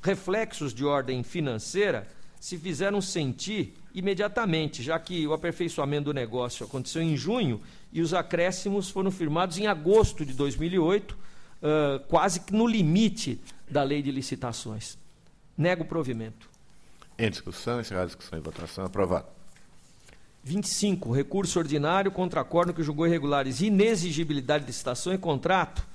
reflexos de ordem financeira se fizeram sentir imediatamente, já que o aperfeiçoamento do negócio aconteceu em junho e os acréscimos foram firmados em agosto de 2008, quase que no limite da lei de licitações. Nego o provimento. Em discussão, encerrada a discussão e votação, aprovado. 25, recurso ordinário contra acórdão que julgou irregulares inexigibilidade de licitação e contrato,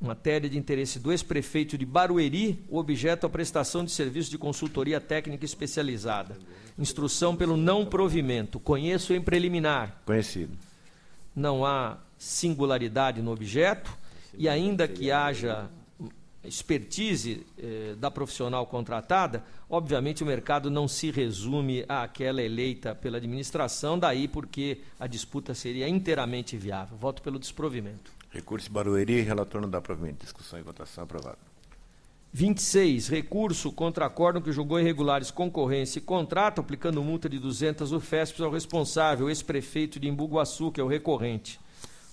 matéria de interesse do ex-prefeito de Barueri, o objeto a prestação de serviço de consultoria técnica especializada. Instrução pelo não provimento. Conheço em preliminar. Conhecido. Não há singularidade no objeto e ainda que haja expertise da profissional contratada, obviamente o mercado não se resume àquela eleita pela administração, daí porque a disputa seria inteiramente viável. Voto pelo desprovimento. Recurso de Barueri, relator não dá provimento. Discussão e votação, aprovado. 26, recurso contra acórdão que julgou irregulares concorrência e contrato, aplicando multa de 200 UFESPs ao responsável, ex-prefeito de Embu-Guaçu, que é o recorrente.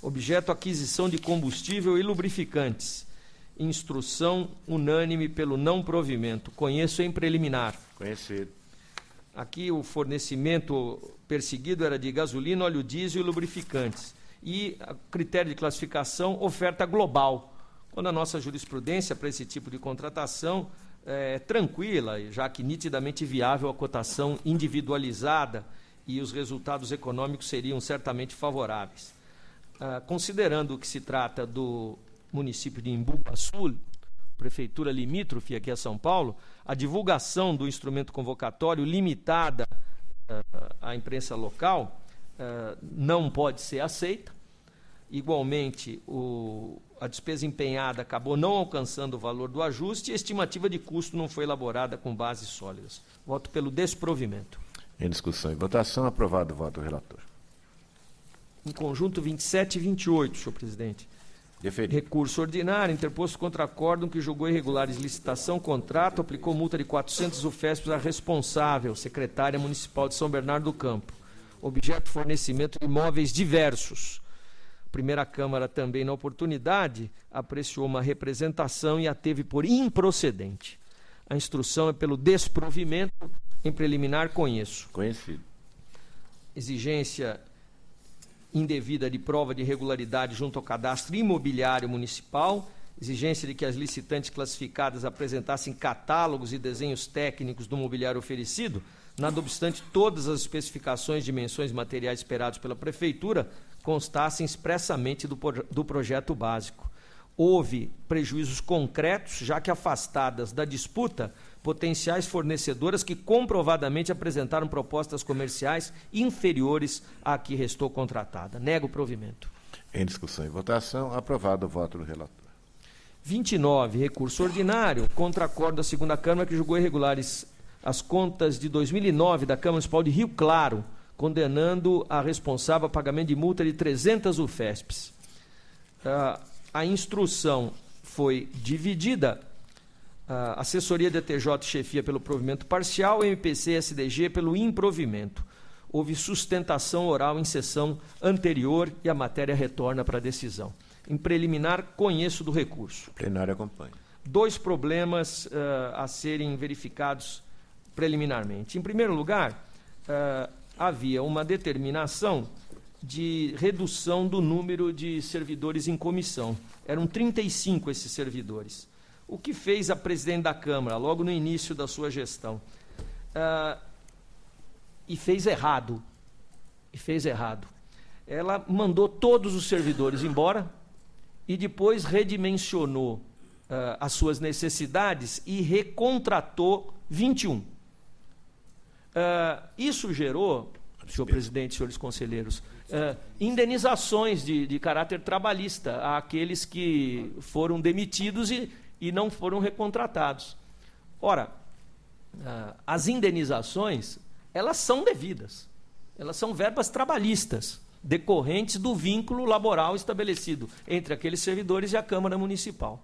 Objeto aquisição de combustível e lubrificantes. Instrução unânime pelo não provimento. Conheço em preliminar. Conhecido. Aqui o fornecimento perseguido era de gasolina, óleo diesel e lubrificantes. E a critério de classificação, oferta global. Quando a nossa jurisprudência para esse tipo de contratação é tranquila, já que nitidamente viável a cotação individualizada e os resultados econômicos seriam certamente favoráveis. Considerando que se trata do município de Embu-Guaçu, prefeitura limítrofe aqui a São Paulo, a divulgação do instrumento convocatório limitada à imprensa local não pode ser aceita. Igualmente, a despesa empenhada acabou não alcançando o valor do ajuste e a estimativa de custo não foi elaborada com bases sólidas. Voto pelo desprovimento. Em discussão e votação, aprovado o voto do relator. Em conjunto, 27 e 28, senhor presidente. Deferido. Recurso ordinário, interposto contra acórdão que julgou irregulares licitação, contrato, aplicou multa de 400 UFESPs à responsável, secretária municipal de São Bernardo do Campo. Objeto fornecimento de imóveis diversos. A primeira Câmara também, na oportunidade, apreciou uma representação e a teve por improcedente. A instrução é pelo desprovimento, em preliminar conheço. Conhecido. Exigência indevida de prova de irregularidade junto ao cadastro imobiliário municipal, exigência de que as licitantes classificadas apresentassem catálogos e desenhos técnicos do mobiliário oferecido, nada obstante todas as especificações, dimensões e materiais esperados pela Prefeitura constassem expressamente do projeto básico. Houve prejuízos concretos, já que afastadas da disputa, potenciais fornecedoras que comprovadamente apresentaram propostas comerciais inferiores à que restou contratada. Nego o provimento. Em discussão e votação, aprovado o voto do relator. 29, recurso ordinário contra acordo da segunda Câmara que julgou irregulares as contas de 2009 da Câmara Municipal de Rio Claro, condenando a responsável a pagamento de multa de 300 UFESPs. A instrução foi dividida, a assessoria da TJ chefia pelo provimento parcial, MPC e SDG pelo improvimento. Houve sustentação oral em sessão anterior e a matéria retorna para a decisão. Em preliminar, conheço do recurso. Plenário acompanha. 2 problemas a serem verificados preliminarmente. Em primeiro lugar, havia uma determinação de redução do número de servidores em comissão. Eram 35 esses servidores. O que fez a presidente da Câmara, logo no início da sua gestão? E fez errado. Ela mandou todos os servidores embora e depois redimensionou as suas necessidades e recontratou 21. Isso gerou, senhor presidente, senhores conselheiros, indenizações de caráter trabalhista àqueles que foram demitidos e não foram recontratados. Ora, as indenizações, elas são devidas, elas são verbas trabalhistas, decorrentes do vínculo laboral estabelecido entre aqueles servidores e a Câmara Municipal.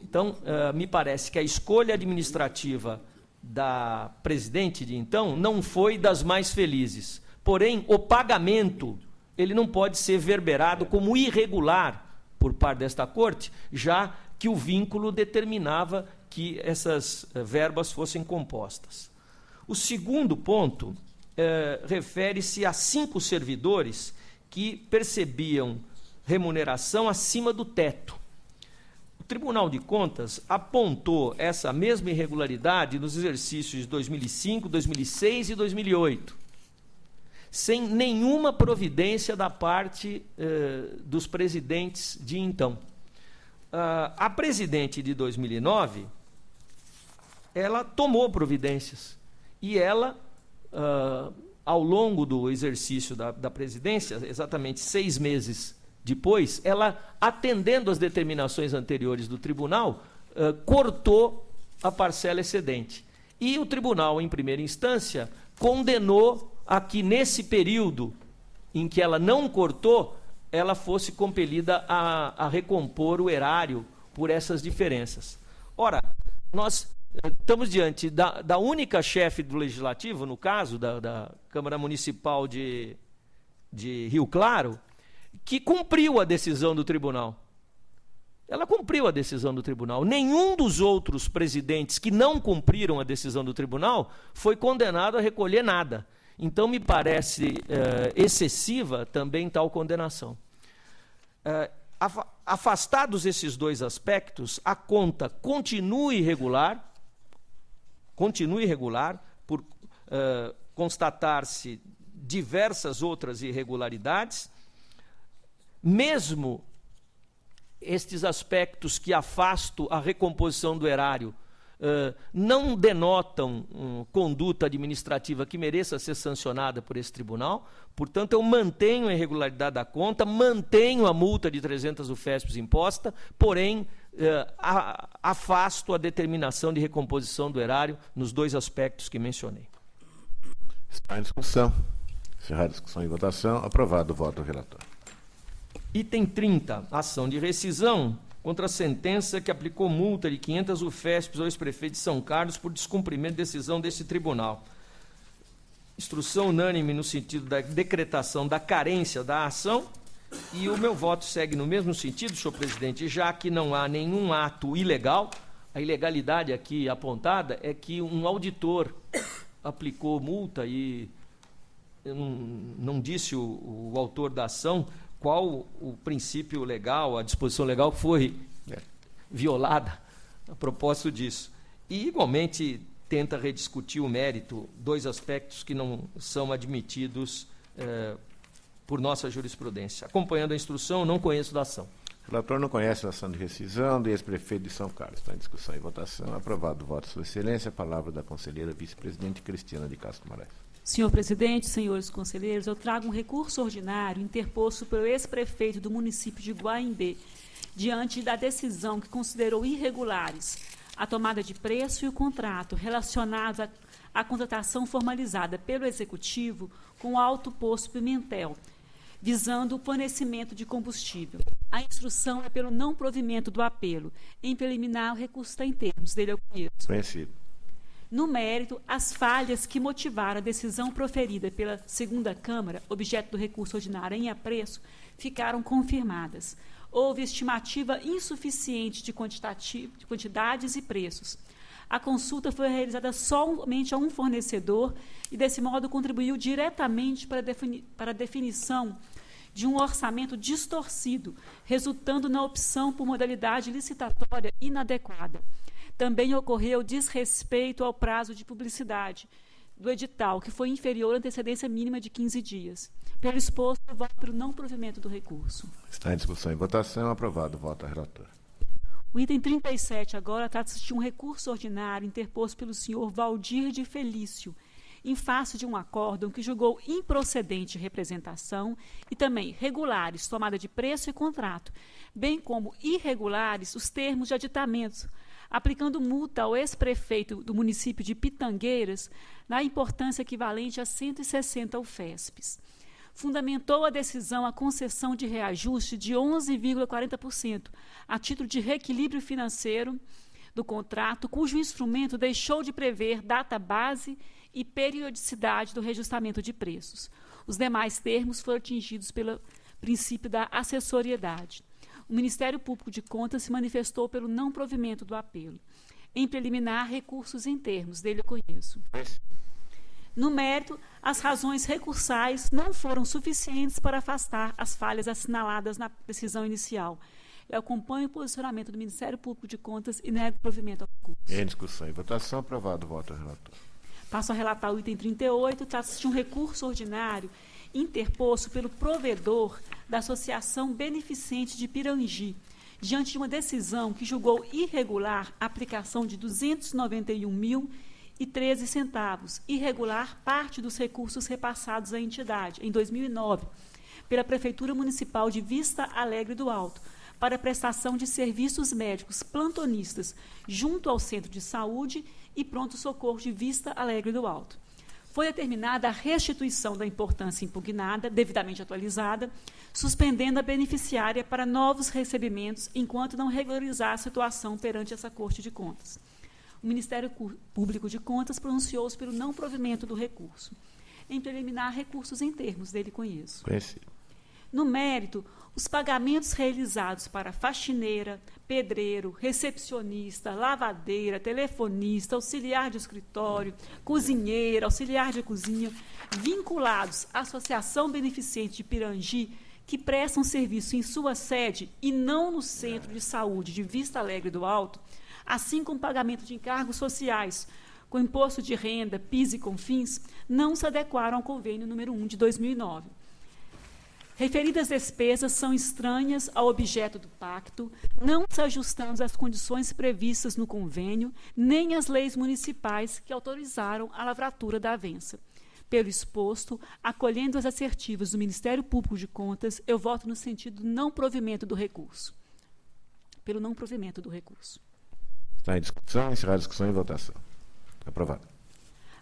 Então, me parece que a escolha administrativa da presidente de então não foi das mais felizes. Porém, o pagamento ele não pode ser verberado como irregular por parte desta corte, já que o vínculo determinava que essas verbas fossem compostas. O segundo ponto refere-se a 5 servidores que percebiam remuneração acima do teto. O Tribunal de Contas apontou essa mesma irregularidade nos exercícios de 2005, 2006 e 2008, sem nenhuma providência da parte dos presidentes de então. A presidente de 2009, ela tomou providências e ela, ao longo do exercício da presidência, exatamente 6 meses depois, ela, atendendo às determinações anteriores do tribunal, cortou a parcela excedente. E o tribunal, em primeira instância, condenou a que, nesse período em que ela não cortou, ela fosse compelida a recompor o erário por essas diferenças. Ora, nós estamos diante da única chefe do Legislativo, no caso da Câmara Municipal de Rio Claro, que cumpriu a decisão do tribunal. Ela cumpriu a decisão do tribunal. Nenhum dos outros presidentes que não cumpriram a decisão do tribunal foi condenado a recolher nada. Então, me parece excessiva também tal condenação. Afastados esses 2 aspectos, a conta continua irregular por constatar-se diversas outras irregularidades. Mesmo estes aspectos que afastam a recomposição do erário não denotam conduta administrativa que mereça ser sancionada por esse tribunal. Portanto, eu mantenho a irregularidade da conta, mantenho a multa de 300 UFESPs imposta, porém afasto a determinação de recomposição do erário nos 2 aspectos que mencionei. Está em discussão. Encerrada a discussão e votação. Aprovado o voto do relator. Item 30, ação de rescisão contra a sentença que aplicou multa de 500 UFESPs ao ex-prefeito de São Carlos por descumprimento de decisão desse tribunal. Instrução unânime no sentido da decretação da carência da ação, e o meu voto segue no mesmo sentido, senhor presidente, já que não há nenhum ato ilegal. A ilegalidade aqui apontada é que um auditor aplicou multa e não disse o autor da ação qual o princípio legal, a disposição legal que foi violada a propósito disso. E, igualmente, tenta rediscutir o mérito, 2 aspectos que não são admitidos por nossa jurisprudência. Acompanhando a instrução, não conheço da ação. O relator não conhece a ação de rescisão do ex-prefeito de São Carlos. Está em discussão e votação. Aprovado o voto, Sua Excelência. A palavra da conselheira vice-presidente Cristina de Castro Moraes. Senhor presidente, senhores conselheiros, eu trago um recurso ordinário interposto pelo ex-prefeito do município de Guaimbê, diante da decisão que considerou irregulares a tomada de preço e o contrato relacionados à contratação formalizada pelo Executivo com o Alto Posto Pimentel, visando o fornecimento de combustível. A instrução é pelo não provimento do apelo. Em preliminar, o recurso está em termos. Dele eu conheço. Conhecido. No mérito, as falhas que motivaram a decisão proferida pela segunda Câmara, objeto do recurso ordinário em apreço, ficaram confirmadas. Houve estimativa insuficiente de quantidades e preços. A consulta foi realizada somente a um fornecedor e, desse modo, contribuiu diretamente para a definição de um orçamento distorcido, resultando na opção por modalidade licitatória inadequada. Também ocorreu desrespeito ao prazo de publicidade do edital, que foi inferior à antecedência mínima de 15 dias. Pelo exposto, eu voto pelo não provimento do recurso. Está em discussão e votação. Aprovado o voto ao relator. O item 37 agora trata-se de um recurso ordinário interposto pelo senhor Valdir de Felício, em face de um acórdão que julgou improcedente representação e também regulares tomada de preço e contrato, bem como irregulares os termos de aditamento, aplicando multa ao ex-prefeito do município de Pitangueiras na importância equivalente a 160 UFESPs. Fundamentou a decisão a concessão de reajuste de 11,40% a título de reequilíbrio financeiro do contrato, cujo instrumento deixou de prever data base e periodicidade do reajustamento de preços. Os demais termos foram atingidos pelo princípio da acessoriedade. O Ministério Público de Contas se manifestou pelo não provimento do apelo. Em preliminar, recursos em termos. Dele eu conheço. No mérito, as razões recursais não foram suficientes para afastar as falhas assinaladas na decisão inicial. Eu acompanho o posicionamento do Ministério Público de Contas e nego o provimento ao recurso. Em discussão e votação, aprovado. Voto ao relator. Passo a relatar o item 38, trata-se de um recurso ordinário interposto pelo provedor da Associação Beneficente de Pirangi, diante de uma decisão que julgou irregular a aplicação de R$ 291.013, irregular parte dos recursos repassados à entidade, em 2009, pela Prefeitura Municipal de Vista Alegre do Alto, para prestação de serviços médicos plantonistas junto ao Centro de Saúde e Pronto-Socorro de Vista Alegre do Alto. Foi determinada a restituição da importância impugnada, devidamente atualizada, suspendendo a beneficiária para novos recebimentos, enquanto não regularizar a situação perante essa Corte de Contas. O Ministério Público de Contas pronunciou-se pelo não provimento do recurso. Em preliminar, recursos em termos dele conheço. Conhecido. No mérito, os pagamentos realizados para faxineira, pedreiro, recepcionista, lavadeira, telefonista, auxiliar de escritório, cozinheira, auxiliar de cozinha, vinculados à Associação Beneficente de Pirangi, que prestam serviço em sua sede e não no Centro de Saúde de Vista Alegre do Alto, assim como pagamento de encargos sociais, com imposto de renda, PIS e CONFINS, não se adequaram ao convênio número 1 de 2009. Referidas despesas são estranhas ao objeto do pacto, não se ajustando às condições previstas no convênio, nem às leis municipais que autorizaram a lavratura da avença. Pelo exposto, acolhendo as assertivas do Ministério Público de Contas, eu voto no sentido do não provimento do recurso. Pelo não provimento do recurso. Está em discussão, encerrar a discussão e votação. Aprovado.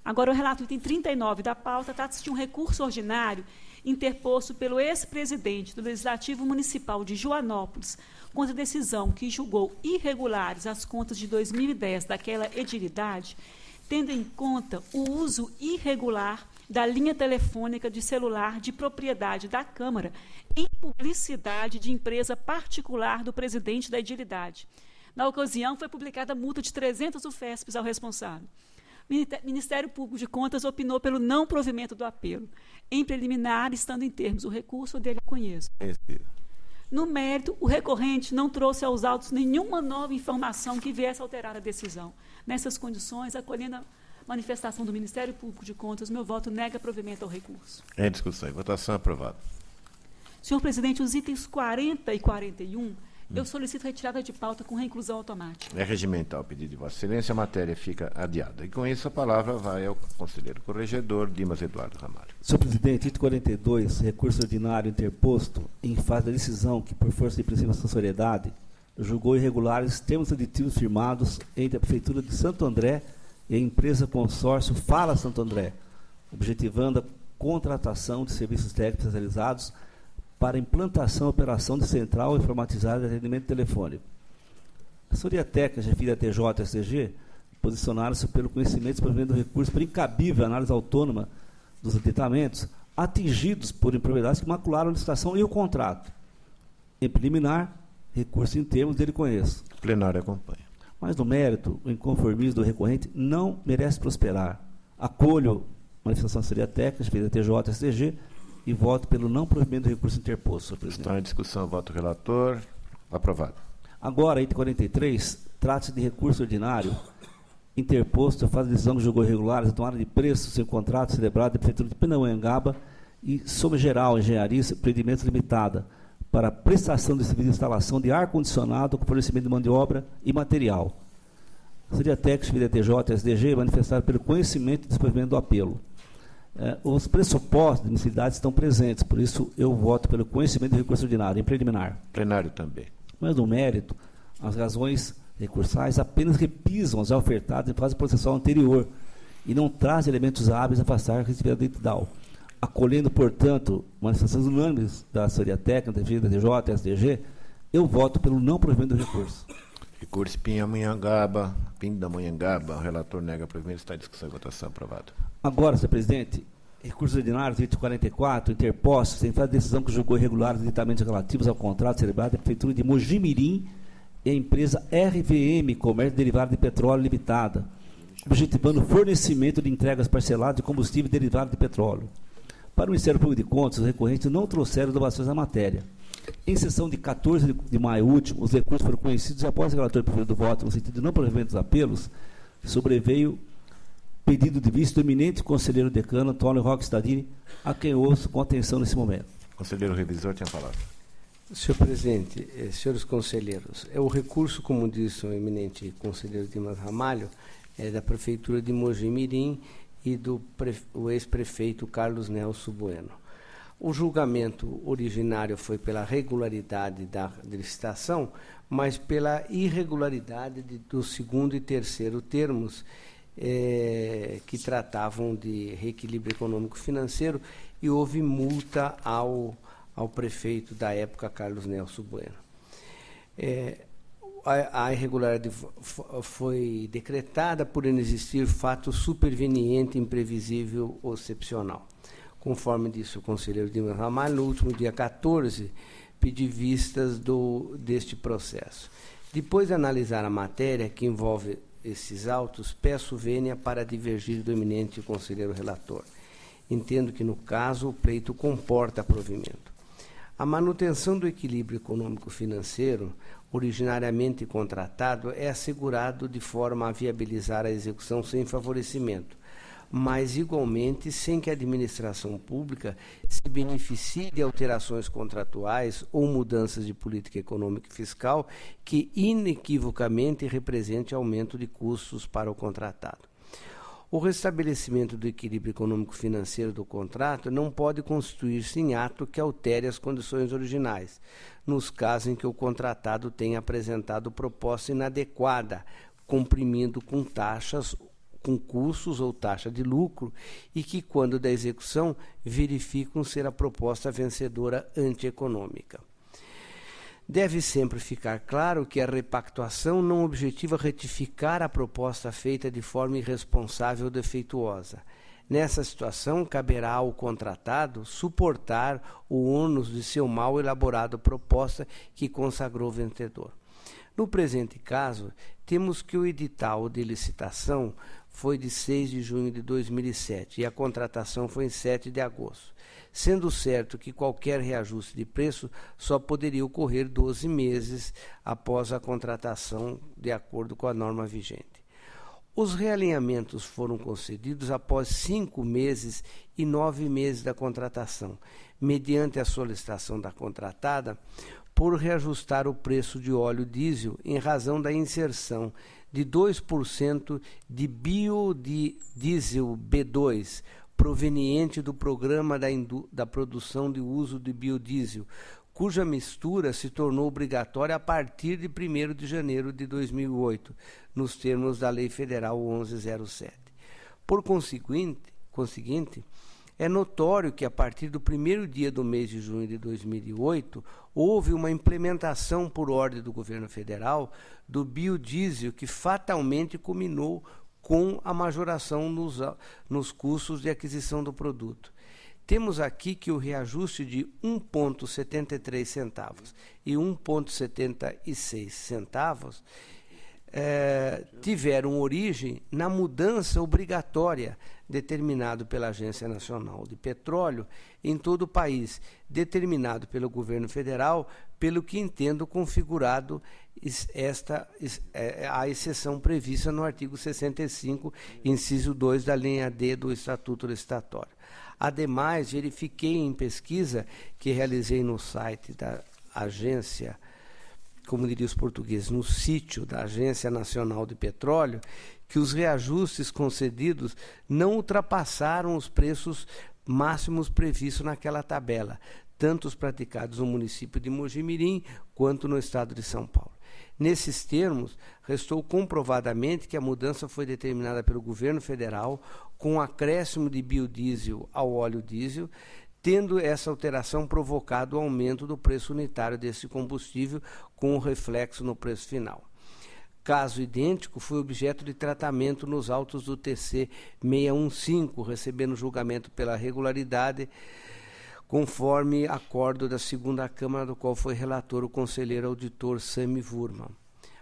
Agora, o relato item 39 da pauta trata-se de um recurso ordinário interposto pelo ex-presidente do Legislativo Municipal de Joanópolis contra a decisão que julgou irregulares as contas de 2010 daquela edilidade, tendo em conta o uso irregular da linha telefônica de celular de propriedade da Câmara em publicidade de empresa particular do presidente da edilidade. Na ocasião, foi publicada multa de 300 UFESPs ao responsável. O Ministério Público de Contas opinou pelo não provimento do apelo. Em preliminar, estando em termos o recurso, dele eu conheço. No mérito, o recorrente não trouxe aos autos nenhuma nova informação que viesse a alterar a decisão. Nessas condições, acolhendo a manifestação do Ministério Público de Contas, meu voto nega provimento ao recurso. Em discussão e votação, aprovado. Senhor presidente, os itens 40 e 41, eu solicito retirada de pauta com reinclusão automática. É regimental o pedido de Vossa Excelência, a matéria fica adiada. E com isso a palavra vai ao conselheiro corregedor Dimas Eduardo Ramalho. Senhor presidente, item 42, recurso ordinário interposto em face da decisão que, por força de princípio de sensoriedade, julgou irregulares termos aditivos firmados entre a Prefeitura de Santo André e a empresa consórcio Fala Santo André, objetivando a contratação de serviços técnicos especializados para implantação e operação de central informatizada de atendimento telefônico. A assessoria técnica, chefia da TJ e STG, posicionaram-se pelo conhecimento e desenvolvimento do recurso por incabível análise autônoma dos aditamentos atingidos por impropriedades que macularam a licitação e o contrato. Em preliminar, recurso em termos dele conheço. O plenário acompanha. Mas, no mérito, o inconformismo do recorrente não merece prosperar. Acolho a manifestação da assessoria técnica, chefia da TJ e STG, e voto pelo não provimento do recurso interposto, senhor presidente. Está em discussão, voto relator. Aprovado. Agora, item 43, trata-se de recurso ordinário interposto a fase de decisão que julgou irregulares a tomada de preços sem contrato celebrado da Prefeitura de Pindamonhangaba e Soma Geral Engenharia e Empreendimentos Limitada para prestação de serviço de instalação de ar-condicionado com fornecimento de mão de obra e material. A assessoria técnica, TJ e SDG manifestaram pelo conhecimento e desenvolvimento do apelo. Os pressupostos de necessidade estão presentes, por isso eu voto pelo conhecimento do recurso ordinário, em preliminar. Plenário também. Mas, no mérito, as razões recursais apenas repisam as já ofertadas em fase processual anterior e não trazem elementos hábeis a afastar a recebibilidade DAO. Acolhendo, portanto, manifestações unânimes da assessoria técnica, da TJ, SDG, eu voto pelo não provimento do recurso. Recurso Pindamonhangaba. O relator nega provimento. Está em discussão e votação. Aprovado. Agora, senhor presidente, recursos ordinários, item 44, interpostos, sem fazer decisão que julgou irregulares os ditamentos relativos ao contrato celebrado da Prefeitura de Mojimirim e a empresa RVM, Comércio Derivado de Petróleo Limitada, objetivando o fornecimento de entregas parceladas de combustível derivado de petróleo. Para o Ministério Público de Contas, os recorrentes não trouxeram inovações na matéria. Em sessão de 14 de maio último, os recursos foram conhecidos e, após o relator preferido do voto, no sentido de não provimento dos apelos, sobreveio pedido de vista do eminente conselheiro decano Antônio Roque Stadini, a quem ouço com atenção nesse momento. Conselheiro revisor, tinha palavra. Senhor presidente, senhores conselheiros, o recurso, como disse o eminente conselheiro Dimas Ramalho, é da Prefeitura de Mojimirim e do ex-prefeito Carlos Nelson Bueno. O julgamento originário foi pela regularidade da licitação, mas pela irregularidade do segundo e terceiro termos, que tratavam de reequilíbrio econômico-financeiro, e houve multa ao prefeito da época, Carlos Nelson Bueno. A irregularidade foi decretada por inexistir fato superveniente, imprevisível ou excepcional. Conforme disse o conselheiro Dimas Ramalho, no último dia 14, pedi vistas deste processo. Depois de analisar a matéria que envolve esses autos, peço vênia para divergir do eminente conselheiro relator. Entendo que, no caso, o pleito comporta provimento. A manutenção do equilíbrio econômico-financeiro, originariamente contratado, é assegurado de forma a viabilizar a execução sem favorecimento, mas, igualmente, sem que a administração pública se beneficie de alterações contratuais ou mudanças de política econômica e fiscal que, inequivocamente, represente aumento de custos para o contratado. O restabelecimento do equilíbrio econômico-financeiro do contrato não pode constituir-se em ato que altere as condições originais, nos casos em que o contratado tenha apresentado proposta inadequada, comprimindo com taxas, com custos ou taxa de lucro, e que, quando da execução, verificam ser a proposta vencedora antieconômica. Deve sempre ficar claro que a repactuação não objetiva retificar a proposta feita de forma irresponsável ou defeituosa. Nessa situação, caberá ao contratado suportar o ônus de seu mal elaborado proposta que consagrou vencedor. No presente caso, temos que o edital de licitação foi de 6 de junho de 2007 e a contratação foi em 7 de agosto, sendo certo que qualquer reajuste de preço só poderia ocorrer 12 meses após a contratação, de acordo com a norma vigente. Os realinhamentos foram concedidos após 5 meses e 9 meses da contratação, mediante a solicitação da contratada por reajustar o preço de óleo diesel em razão da inserção de 2% de biodiesel B2, proveniente do programa da produção de uso de biodiesel, cuja mistura se tornou obrigatória a partir de 1º de janeiro de 2008, nos termos da Lei Federal 1107. Por conseguinte, é notório que, a partir do 1º dia do mês de junho de 2008, houve uma implementação por ordem do governo federal do biodiesel que fatalmente culminou com a majoração nos custos de aquisição do produto. Temos aqui que o reajuste de 1,73 centavos e 1,76 centavos tiveram origem na mudança obrigatória determinado pela Agência Nacional de Petróleo em todo o país, determinado pelo governo federal, pelo que entendo configurado a exceção prevista no artigo 65, inciso 2 da linha D do Estatuto Licitatório. Ademais, verifiquei em pesquisa que realizei no site da agência, como diriam os portugueses, no sítio da Agência Nacional de Petróleo, que os reajustes concedidos não ultrapassaram os preços máximos previstos naquela tabela, tanto os praticados no município de Mojimirim quanto no estado de São Paulo. Nesses termos, restou comprovadamente que a mudança foi determinada pelo governo federal com o acréscimo de biodiesel ao óleo diesel, tendo essa alteração provocado o aumento do preço unitário desse combustível, com um reflexo no preço final. Caso idêntico foi objeto de tratamento nos autos do TC 615, recebendo julgamento pela regularidade, conforme acordo da segunda Câmara, do qual foi relator o conselheiro auditor Sami Wurman.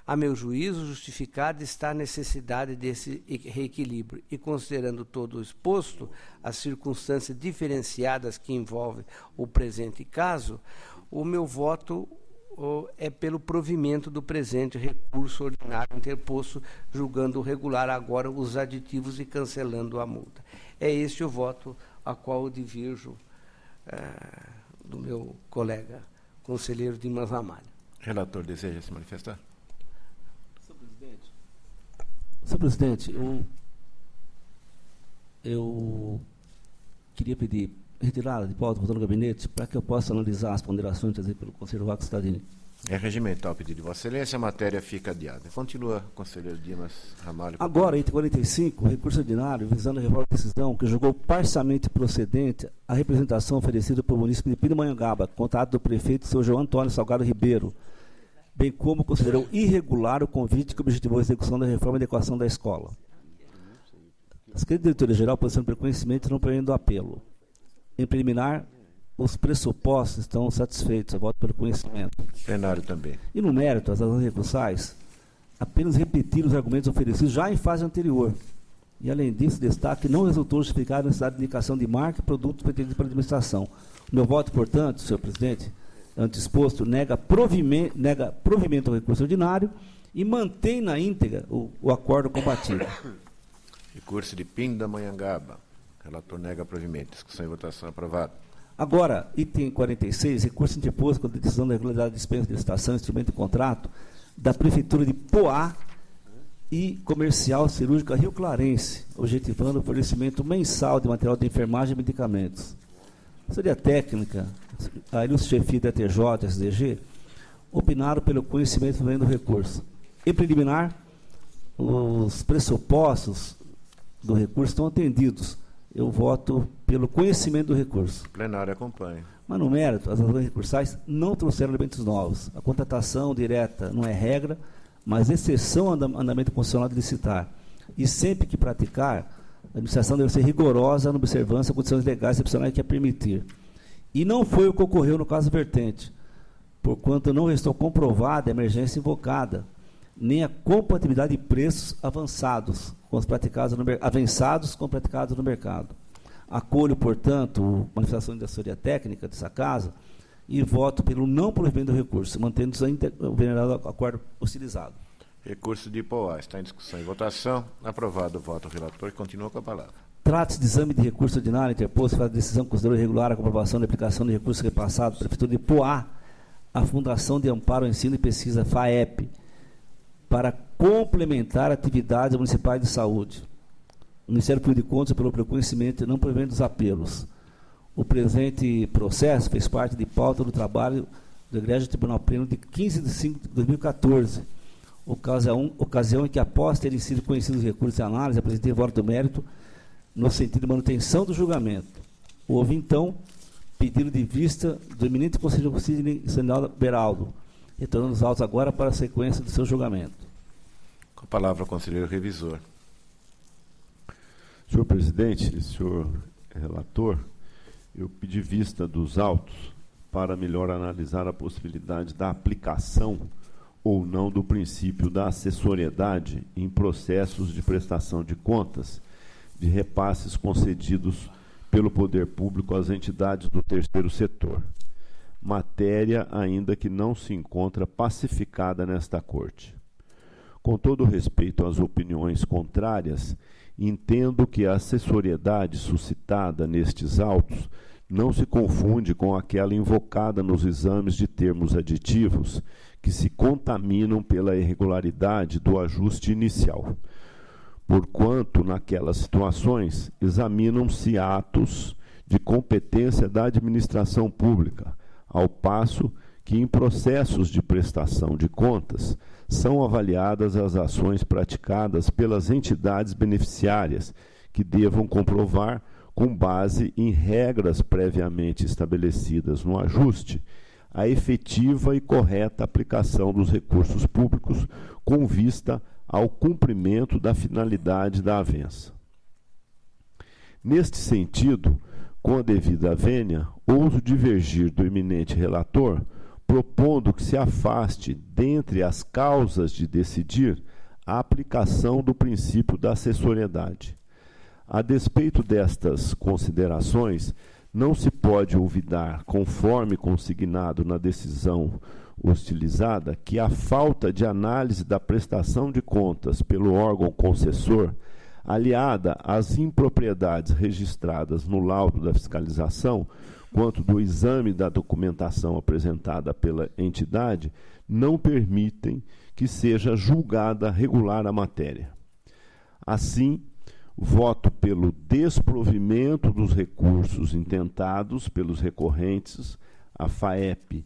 A meu juízo, justificada está a necessidade desse reequilíbrio e, considerando todo o exposto, as circunstâncias diferenciadas que envolvem o presente caso, o meu voto é pelo provimento do presente recurso ordinário interposto, julgando regular agora os aditivos e cancelando a multa. É este o voto a qual eu divirjo do meu colega conselheiro Dimas Ramalho. Relator, deseja se manifestar? Senhor presidente, eu queria pedir retirada de pauta do gabinete para que eu possa analisar as ponderações trazidas pelo conselheiro Wacos Stadini. É regimental o pedido de Vossa Excelência, a matéria fica adiada. Continua, conselheiro Dimas Ramalho. Agora, item 45, recurso ordinário, visando a reforma da decisão que julgou parcialmente procedente a representação oferecida pelo município de Pindamonhangaba, contato do prefeito, Sr. João Antônio Salgado Ribeiro, bem como considerou irregular o convite que objetivou a execução da reforma e adequação da escola. A Secretaria de Diretoria-Geral posiciona pelo conhecimento e não prevendo apelo. Em preliminar, os pressupostos estão satisfeitos. Eu voto pelo conhecimento. Plenário também. E no mérito, as razões recursais, apenas repetir os argumentos oferecidos já em fase anterior. E, além disso, destaque que não resultou justificada a necessidade de indicação de marca e produtos pretendidos pela administração. O meu voto, portanto, senhor presidente, antexposto, nega provimento ao recurso ordinário e mantém na íntegra o acordo combatido. Recurso de Pindamonhangaba. Relator nega provimento. Discussão e votação aprovado. Agora, item 46, recurso interposto contra a decisão da regularidade de dispensa de licitação, instrumento de contrato da Prefeitura de Poá e Comercial Cirúrgica Rio Clarense, objetivando o fornecimento mensal de material de enfermagem e medicamentos. A Assessoria Técnica, a ilustre chefia da TJ, SDG, opinaram pelo conhecimento do recurso. Em preliminar, os pressupostos do recurso estão atendidos. Eu voto pelo conhecimento do recurso. O plenário acompanha. Mas, no mérito, as razões recursais não trouxeram elementos novos. A contratação direta não é regra, mas exceção ao andamento constitucional de licitar. E sempre que praticar, a administração deve ser rigorosa na observância de condições legais e excepcionais que a permitir. E não foi o que ocorreu no caso vertente, porquanto não restou comprovada a emergência invocada, nem a compatibilidade de preços avançados com os praticados no mercado. Acolho, portanto, a manifestação da assessoria técnica dessa casa e voto pelo não provimento do recurso, mantendo-se o venerado acordo hostilizado. Recurso de Poá está em discussão e votação. Aprovado o voto. O relator continua com a palavra. Trata-se de exame de recurso ordinário interposto para a decisão que considerou irregular a comprovação da aplicação de recurso repassado pela Prefeitura de Poá à Fundação de Amparo ao Ensino e Pesquisa, FAEP, para complementar atividades municipais de saúde. O Ministério Público de Contas apelou pelo conhecimento e não prevendo os apelos. O presente processo fez parte de pauta do trabalho do Egrégio Tribunal Pleno de 15 de 5 de 2014, ocasião em que, após terem sido conhecidos os recursos de análise, apresentei voto do mérito no sentido de manutenção do julgamento. Houve, então, pedido de vista do eminente conselheiro Sidney Beraldo, retornando os autos agora para a sequência do seu julgamento. Com a palavra o conselheiro revisor. Senhor presidente, senhor relator, eu pedi vista dos autos para melhor analisar a possibilidade da aplicação ou não do princípio da acessoriedade em processos de prestação de contas de repasses concedidos pelo poder público às entidades do terceiro setor. Matéria ainda que não se encontra pacificada nesta Corte. Com todo respeito às opiniões contrárias, entendo que a acessoriedade suscitada nestes autos não se confunde com aquela invocada nos exames de termos aditivos que se contaminam pela irregularidade do ajuste inicial, porquanto, naquelas situações, examinam-se atos de competência da administração pública, ao passo que, em processos de prestação de contas, são avaliadas as ações praticadas pelas entidades beneficiárias, que devam comprovar, com base em regras previamente estabelecidas no ajuste, a efetiva e correta aplicação dos recursos públicos com vista ao cumprimento da finalidade da avença. Neste sentido, com a devida vênia, ouso divergir do eminente relator, propondo que se afaste, dentre as causas de decidir, a aplicação do princípio da acessoriedade. A despeito destas considerações, não se pode olvidar, conforme consignado na decisão hostilizada, que a falta de análise da prestação de contas pelo órgão concessor, aliada às impropriedades registradas no laudo da fiscalização, quanto do exame da documentação apresentada pela entidade, não permitem que seja julgada regular a matéria. Assim, voto pelo desprovimento dos recursos intentados pelos recorrentes, a FAEP,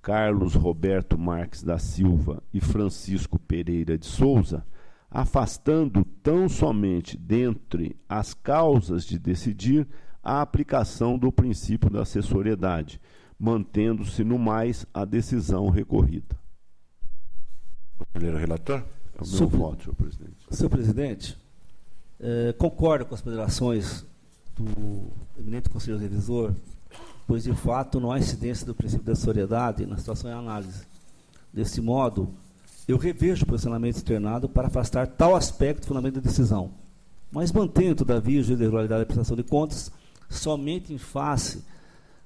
Carlos Roberto Marques da Silva e Francisco Pereira de Souza, afastando tão somente dentre as causas de decidir a aplicação do princípio da acessoriedade, mantendo-se no mais a decisão recorrida. Conselheiro relator? É o meu voto, senhor presidente. Senhor presidente, concordo com as ponderações do eminente conselheiro revisor, pois, de fato, não há incidência do princípio da acessoriedade na situação em análise. Desse modo, eu revejo o posicionamento externado para afastar tal aspecto do fundamento da decisão, mas mantenho, todavia, o juízo de regularidade da prestação de contas somente em face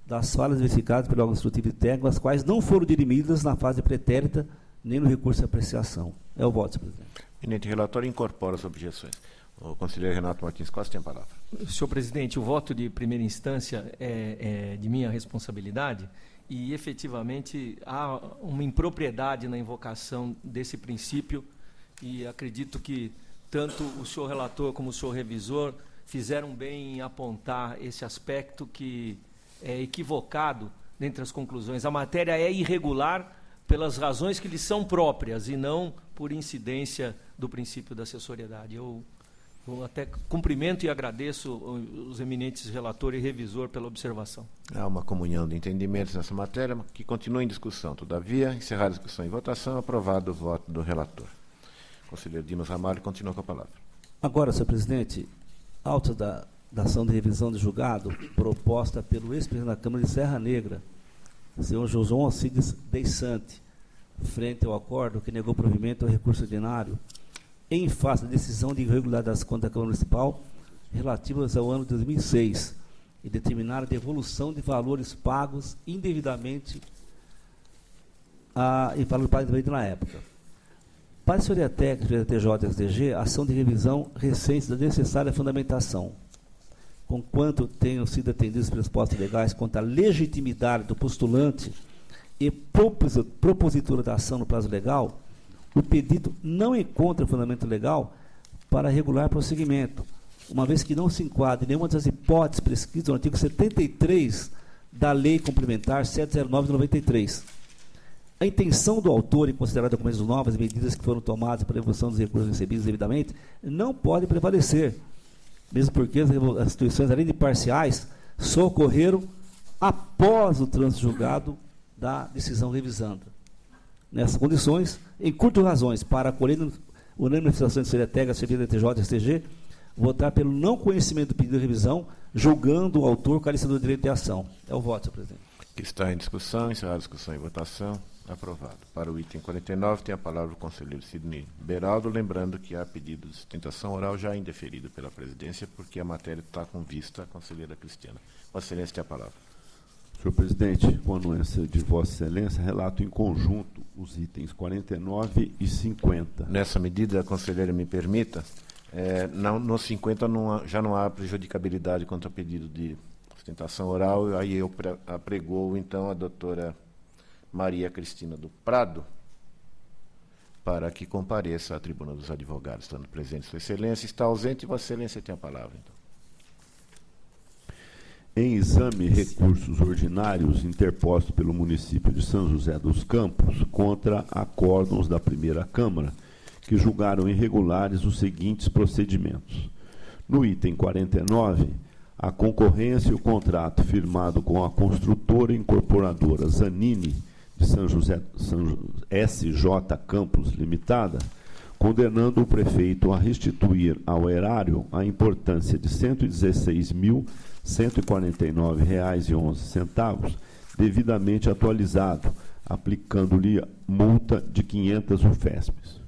das falhas verificadas pelo órgão instrutivo e técnico, as quais não foram dirimidas na fase pretérita nem no recurso de apreciação. É o voto, senhor presidente. Eminente relator, incorpora as objeções. O conselheiro Renato Martins Costa tem a palavra. Senhor presidente, o voto de primeira instância é de minha responsabilidade e, efetivamente, há uma impropriedade na invocação desse princípio e acredito que tanto o senhor relator como o senhor revisor fizeram bem em apontar esse aspecto que é equivocado dentre as conclusões. A matéria é irregular pelas razões que lhe são próprias e não por incidência do princípio da acessoriedade. Eu até cumprimento e agradeço os eminentes relator e revisor pela observação. Há uma comunhão de entendimentos nessa matéria, que continua em discussão. Todavia, encerrada a discussão e votação, aprovado o voto do relator. Conselheiro Dimas Ramalho continua com a palavra. Agora, senhor presidente, auto da ação de revisão de julgado proposta pelo ex-presidente da Câmara de Serra Negra, senhor João Alcides Deissante, frente ao acordo que negou provimento ao recurso ordinário, em face da decisão de irregularidade das contas da Câmara Municipal relativas ao ano de 2006 e determinar a devolução de valores pagos indevidamente e valor pago indevidamente na época. Para a senhoria técnica da TJ e SDG, a ação de revisão recente da necessária fundamentação, conquanto tenham sido atendidos os pressupostos legais quanto à legitimidade do postulante e propositura da ação no prazo legal, o pedido não encontra fundamento legal para regular prosseguimento, uma vez que não se enquadra em nenhuma das hipóteses prescritas no artigo 73 da Lei Complementar 709 de 93. A intenção do autor em considerar documentos novos e medidas que foram tomadas para a evolução dos recursos recebidos devidamente não pode prevalecer, mesmo porque as instituições, além de parciais, só ocorreram após o trânsito julgado da decisão revisanda. Nessas condições, em curto razões, para acolher unânime manifestação de Seriatega, servida da TJ e STG, votar pelo não conhecimento do pedido de revisão, julgando o autor carecedor do direito de ação. É o voto, senhor presidente. Que está em discussão, encerrada a discussão e votação, aprovado. Para o item 49, tem a palavra o conselheiro Sidney Beraldo, lembrando que há pedido de sustentação oral já indeferido pela presidência, porque a matéria está com vista à conselheira Cristiana. Vossa Excelência tem a palavra. Senhor presidente, com a anuência de Vossa Excelência, relato em conjunto os itens 49 e 50. Nessa medida, a conselheira me permita, no 50 já não há prejudicabilidade quanto ao pedido de sustentação oral, aí eu apregou, então, a doutora Maria Cristina do Prado, para que compareça à tribuna dos advogados, estando presente Sua Excelência. Está ausente, Vossa Excelência tem a palavra, então. Em exame, recursos ordinários interpostos pelo município de São José dos Campos contra acórdãos da primeira Câmara, que julgaram irregulares os seguintes procedimentos. No item 49, a concorrência e o contrato firmado com a construtora incorporadora Zanini, de São José SJ Campos Limitada, condenando o prefeito a restituir ao erário a importância de R$ 116.149,11, devidamente atualizado, aplicando-lhe multa de 500 UFESPs.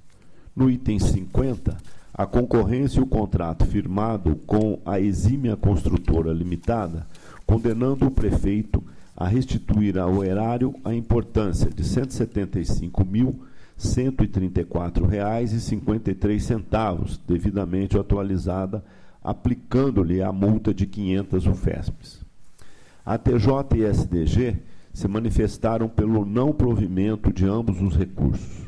No item 50, a concorrência e o contrato firmado com a exímia construtora limitada, condenando o prefeito a restituir ao erário a importância de R$ 175.134,53, devidamente atualizada, aplicando-lhe a multa de 500 UFESPs. A TJ e SDG se manifestaram pelo não provimento de ambos os recursos.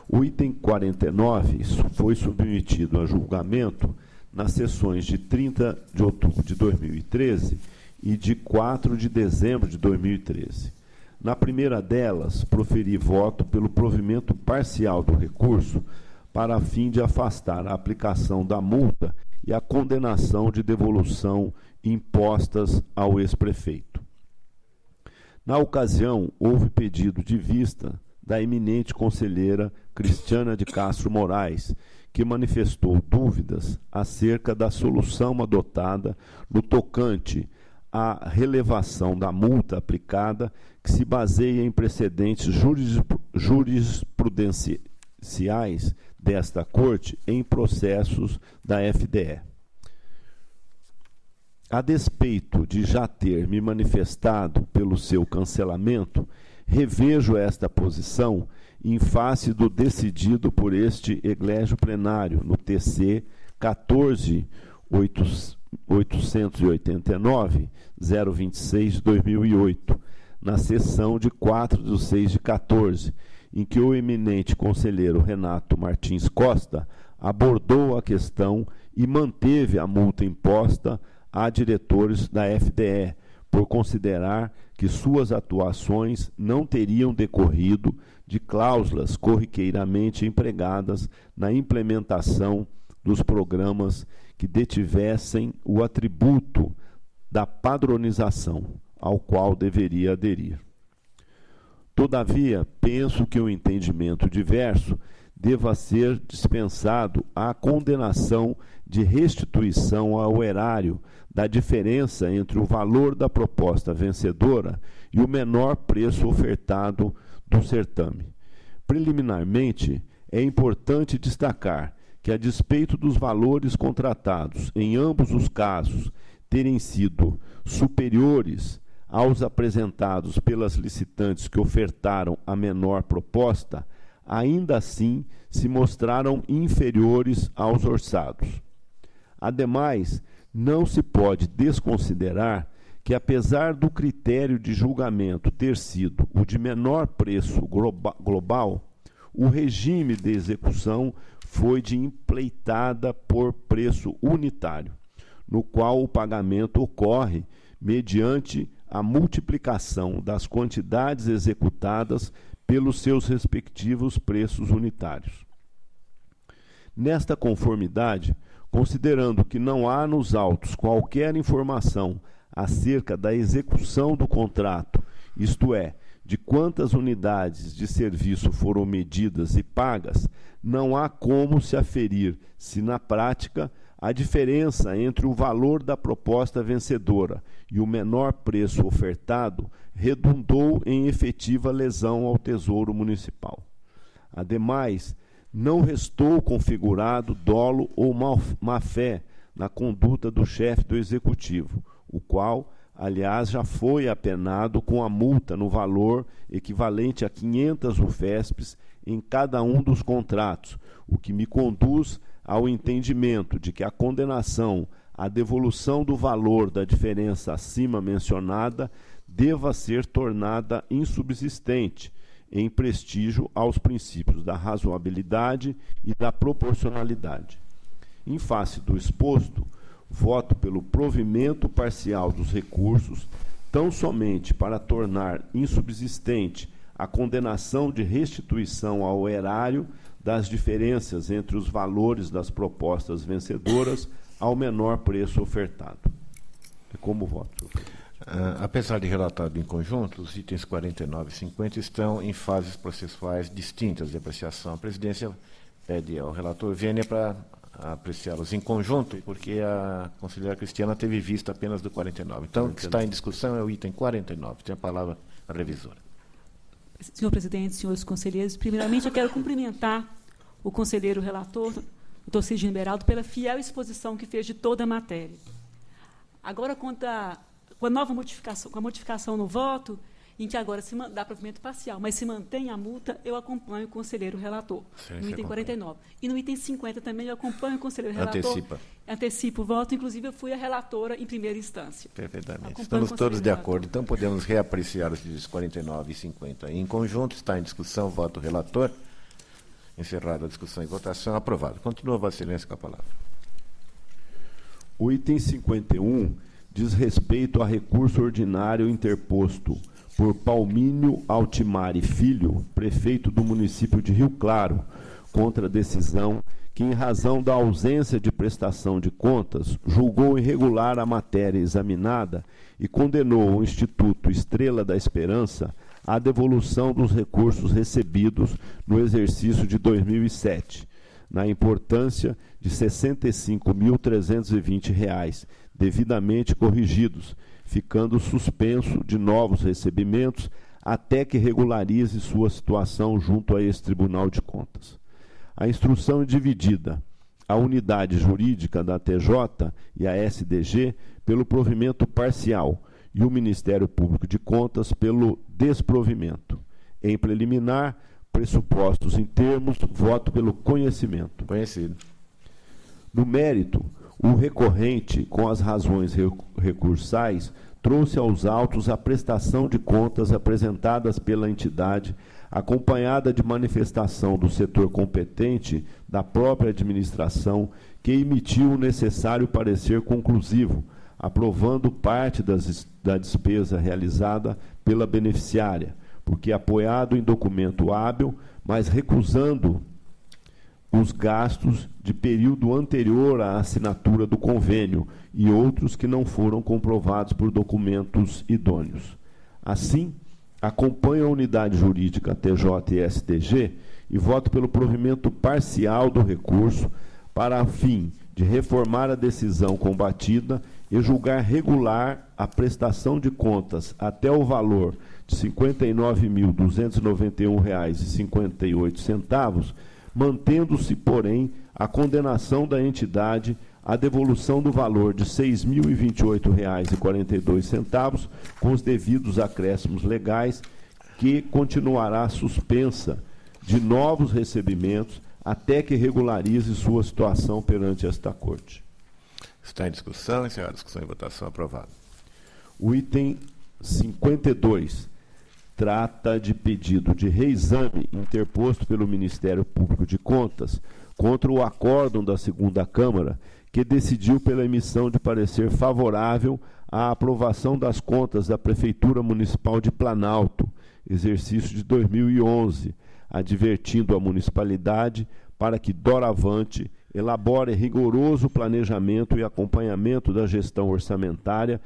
O item 49 foi submetido a julgamento nas sessões de 30 de outubro de 2013 e de 4 de dezembro de 2013. Na primeira delas, proferi voto pelo provimento parcial do recurso para fim de afastar a aplicação da multa e a condenação de devolução impostas ao ex-prefeito. Na ocasião, houve pedido de vista da eminente conselheira Cristiana de Castro Moraes, que manifestou dúvidas acerca da solução adotada no tocante à relevação da multa aplicada, que se baseia em precedentes jurisprudenciais desta Corte em processos da FDE. A despeito de já ter me manifestado pelo seu cancelamento, revejo esta posição em face do decidido por este eglégio plenário no TC 14.889.026 de 2008, na sessão de 4/6/14, em que o eminente conselheiro Renato Martins Costa abordou a questão e manteve a multa imposta a diretores da FDE, por considerar que suas atuações não teriam decorrido de cláusulas corriqueiramente empregadas na implementação dos programas que detivessem o atributo da padronização, ao qual deveria aderir. Todavia, penso que o entendimento diverso deva ser dispensado a condenação de restituição ao erário da diferença entre o valor da proposta vencedora e o menor preço ofertado do certame. Preliminarmente, é importante destacar que, a despeito dos valores contratados em ambos os casos terem sido superiores aos apresentados pelas licitantes que ofertaram a menor proposta, ainda assim se mostraram inferiores aos orçados. Ademais, não se pode desconsiderar que, apesar do critério de julgamento ter sido o de menor preço global, o regime de execução foi de empleitada por preço unitário, no qual o pagamento ocorre mediante a multiplicação das quantidades executadas pelos seus respectivos preços unitários. Nesta conformidade, considerando que não há nos autos qualquer informação acerca da execução do contrato, isto é, de quantas unidades de serviço foram medidas e pagas, não há como se aferir se, na prática, a diferença entre o valor da proposta vencedora e o menor preço ofertado redundou em efetiva lesão ao Tesouro Municipal. Ademais, não restou configurado dolo ou má-fé na conduta do chefe do Executivo, o qual, aliás, já foi apenado com a multa no valor equivalente a 500 UFESPs em cada um dos contratos, o que me conduz ao entendimento de que a condenação à devolução do valor da diferença acima mencionada deva ser tornada insubsistente, em prestígio aos princípios da razoabilidade e da proporcionalidade. Em face do exposto, voto pelo provimento parcial dos recursos, tão somente para tornar insubsistente a condenação de restituição ao erário das diferenças entre os valores das propostas vencedoras ao menor preço ofertado. É como voto, senhor presidente. Apesar de relatado em conjunto, os itens 49 e 50 estão em fases processuais distintas de apreciação. A presidência pede ao relator vênia para apreciá-los em conjunto, porque a conselheira Cristiana teve vista apenas do 49. Então, o que está em discussão é o item 49. Tem a palavra a revisora. Senhor presidente, senhores conselheiros, primeiramente eu quero cumprimentar o conselheiro relator, doutor Sidney Beraldo, pela fiel exposição que fez de toda a matéria. Agora, com a nova modificação, com a modificação no voto, em que agora se dá provimento parcial, mas se mantém a multa, eu acompanho o conselheiro relator, no item 49. E no item 50 também eu acompanho o conselheiro relator. Antecipa o voto, inclusive eu fui a relatora em primeira instância. Perfeitamente. Estamos todos de acordo, então podemos reapreciar os dias 49 e 50 em conjunto. Está em discussão, voto relator. Encerrada a discussão e votação, aprovado. Continua, Vossa Excelência, com a palavra. O item 51 diz respeito a recurso ordinário interposto por Palmínio Altimari Filho, prefeito do município de Rio Claro, contra a decisão que, em razão da ausência de prestação de contas, julgou irregular a matéria examinada e condenou o Instituto Estrela da Esperança à devolução dos recursos recebidos no exercício de 2007, na importância de R$ 65.320, devidamente corrigidos, ficando suspenso de novos recebimentos até que regularize sua situação junto a esse Tribunal de Contas. A instrução é dividida, a unidade jurídica da TJ e a SDG pelo provimento parcial e o Ministério Público de Contas pelo desprovimento. Em preliminar, pressupostos em termos, voto pelo conhecimento. Conhecido. No mérito, o recorrente, com as razões recursais, trouxe aos autos a prestação de contas apresentadas pela entidade, acompanhada de manifestação do setor competente da própria administração, que emitiu o necessário parecer conclusivo, aprovando parte da despesa realizada pela beneficiária, porque apoiado em documento hábil, mas recusando os gastos de período anterior à assinatura do convênio e outros que não foram comprovados por documentos idôneos. Assim, acompanho a unidade jurídica TJ e SDG e voto pelo provimento parcial do recurso para fim de reformar a decisão combatida e julgar regular a prestação de contas até o valor de R$ 59.291,58, mantendo-se, porém, a condenação da entidade à devolução do valor de R$ 6.028,42, com os devidos acréscimos legais, que continuará suspensa de novos recebimentos até que regularize sua situação perante esta Corte. Está em discussão, encerrada a discussão e votação, aprovado. O item 52 trata de pedido de reexame interposto pelo Ministério Público de Contas contra o acórdão da segunda Câmara, que decidiu pela emissão de parecer favorável à aprovação das contas da Prefeitura Municipal de Planalto, exercício de 2011, advertindo a municipalidade para que, doravante, elabore rigoroso planejamento e acompanhamento da gestão orçamentária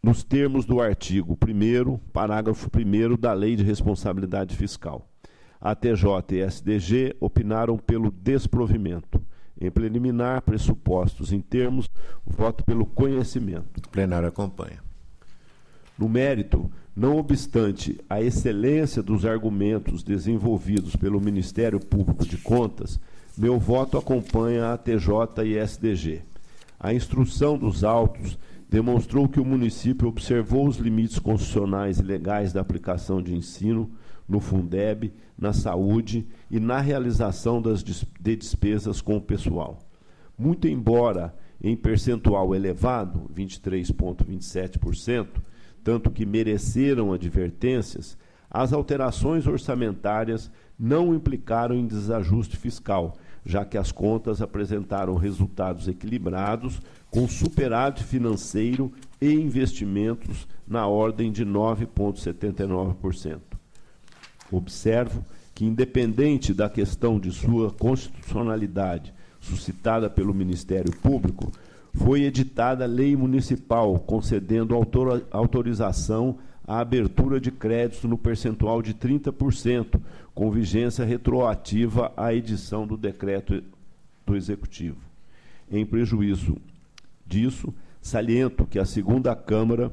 nos termos do artigo 1º, parágrafo 1º da Lei de Responsabilidade Fiscal. A TJ e SDG opinaram pelo desprovimento. Em preliminar, pressupostos em termos, voto pelo conhecimento. O plenário acompanha. No mérito, não obstante a excelência dos argumentos desenvolvidos pelo Ministério Público de Contas, meu voto acompanha a TJ e SDG. A instrução dos autos demonstrou que o município observou os limites constitucionais e legais da aplicação de ensino no Fundeb, na saúde e na realização de despesas com o pessoal. Muito embora em percentual elevado, 23,27%, tanto que mereceram advertências, as alterações orçamentárias não implicaram em desajuste fiscal, já que as contas apresentaram resultados equilibrados, com superávit financeiro e investimentos na ordem de 9,79%. Observo que, independente da questão de sua constitucionalidade suscitada pelo Ministério Público, foi editada lei municipal concedendo autorização a abertura de crédito no percentual de 30%, com vigência retroativa à edição do decreto do Executivo. Em prejuízo disso, saliento que a segunda Câmara,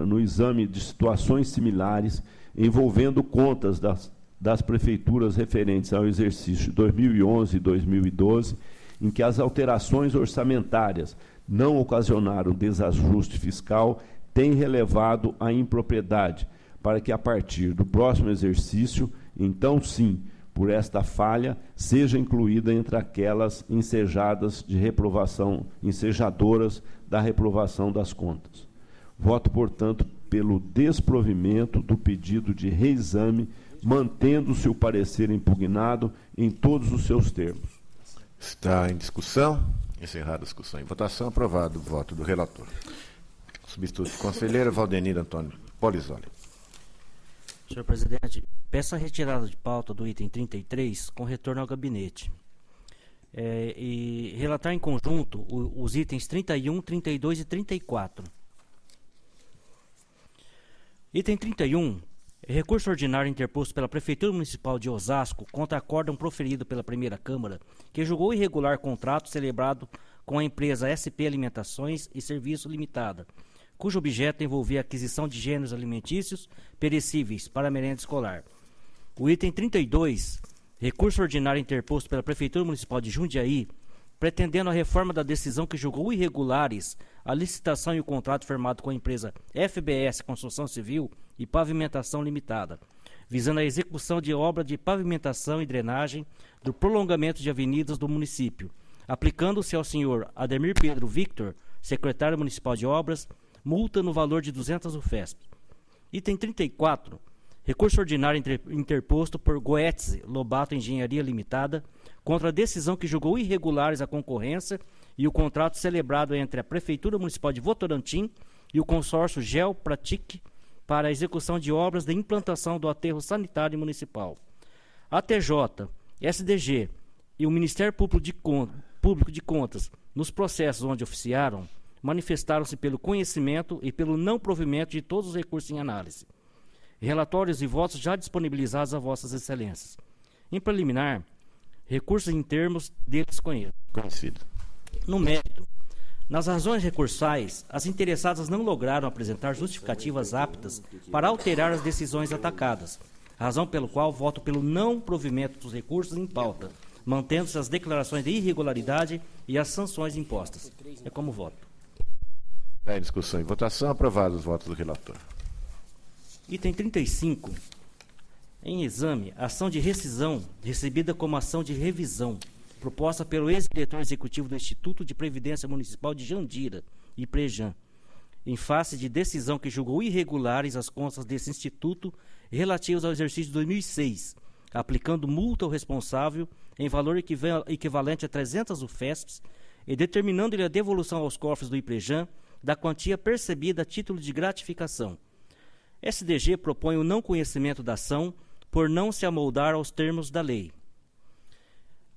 no exame de situações similares, envolvendo contas das prefeituras referentes ao exercício 2011 e 2012, em que as alterações orçamentárias não ocasionaram desajuste fiscal, tem relevado a impropriedade, para que, a partir do próximo exercício, então sim, por esta falha, seja incluída entre aquelas ensejadoras da reprovação das contas. Voto, portanto, pelo desprovimento do pedido de reexame, mantendo-se o parecer impugnado em todos os seus termos. Está em discussão? Encerrada a discussão. Em votação, aprovado o voto do relator. Substituto de conselheiro, Valdenir Antônio Polizoli. Senhor presidente, peço a retirada de pauta do item 33 com retorno ao gabinete. E relatar em conjunto os itens 31, 32 e 34. Item 31. Recurso ordinário interposto pela Prefeitura Municipal de Osasco contra acórdão proferido pela Primeira Câmara, que julgou irregular contrato celebrado com a empresa SP Alimentações e Serviço Limitada, cujo objeto envolvia a aquisição de gêneros alimentícios perecíveis para a merenda escolar. O item 32, recurso ordinário interposto pela Prefeitura Municipal de Jundiaí, pretendendo a reforma da decisão que julgou irregulares a licitação e o contrato firmado com a empresa FBS Construção Civil e Pavimentação Limitada, visando a execução de obra de pavimentação e drenagem do prolongamento de avenidas do município, aplicando-se ao senhor Ademir Pedro Victor, secretário municipal de obras, multa no valor de 200 UFESP. Item 34. Recurso ordinário interposto por Goetze Lobato Engenharia Limitada contra a decisão que julgou irregulares a concorrência e o contrato celebrado entre a Prefeitura Municipal de Votorantim e o consórcio Geopratic para a execução de obras de implantação do aterro sanitário municipal. A TJ, SDG e o Ministério Público de Contas, nos processos onde oficiaram, manifestaram-se pelo conhecimento e pelo não provimento de todos os recursos em análise. Relatórios e votos já disponibilizados a vossas excelências. Em preliminar, recursos em termos deles conhecido. No mérito, nas razões recursais, as interessadas não lograram apresentar justificativas aptas para alterar as decisões atacadas, razão pelo qual voto pelo não provimento dos recursos em pauta, mantendo-se as declarações de irregularidade e as sanções impostas. É como voto. Em discussão e votação, aprovados os votos do relator. Item 35. Em exame, ação de rescisão recebida como ação de revisão, proposta pelo ex-diretor executivo do Instituto de Previdência Municipal de Jandira, IPREJAN, em face de decisão que julgou irregulares as contas desse instituto relativas ao exercício de 2006, aplicando multa ao responsável em valor equivalente a 300 UFESPs e determinando-lhe a devolução aos cofres do IPREJAN da quantia percebida a título de gratificação. SDG propõe o não conhecimento da ação por não se amoldar aos termos da lei.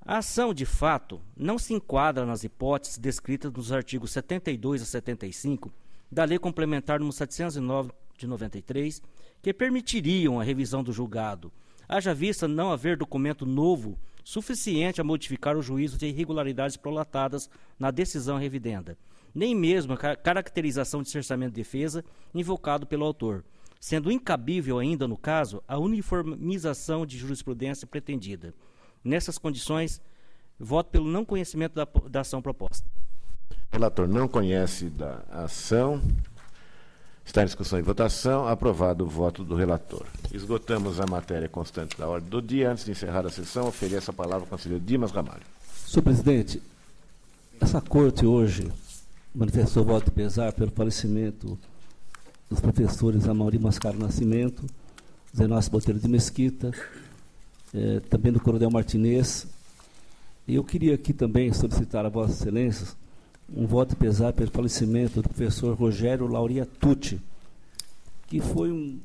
A ação, de fato, não se enquadra nas hipóteses descritas nos artigos 72 a 75 da Lei Complementar nº 709 de 93, que permitiriam a revisão do julgado, haja vista não haver documento novo suficiente a modificar o juízo de irregularidades prolatadas na decisão revidenda, nem mesmo a caracterização de cerceamento de defesa invocado pelo autor, sendo incabível ainda, no caso, a uniformização de jurisprudência pretendida. Nessas condições, voto pelo não conhecimento da ação proposta. O relator não conhece da ação. Está em discussão e votação. Aprovado o voto do relator. Esgotamos a matéria constante da ordem do dia. Antes de encerrar a sessão, ofereço a palavra ao conselheiro Dimas Ramalho. Senhor presidente, essa corte hoje manifestou voto de pesar pelo falecimento dos professores Amaury Mascaro Nascimento, Zenócio Botelho de Mesquita, também do Coronel Martinez. E eu queria aqui também solicitar a Vossa Excelência um voto de pesar pelo falecimento do professor Rogério Lauria Tucci, que foi um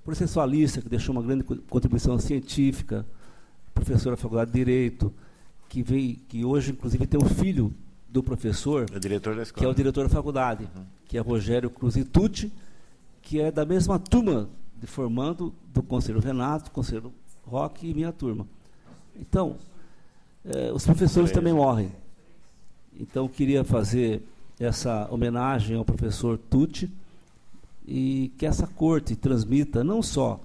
processualista que deixou uma grande contribuição científica, professor da Faculdade de Direito, que hoje, inclusive, tem um filho do professor, O diretor da escola. que é o diretor da faculdade, que é Rogério Cruz Itucci, que é da mesma turma de formando do conselheiro Renato, conselheiro Roque e minha turma. Então, os professores também morrem. Então, queria fazer essa homenagem ao professor Tucci e que essa corte transmita não só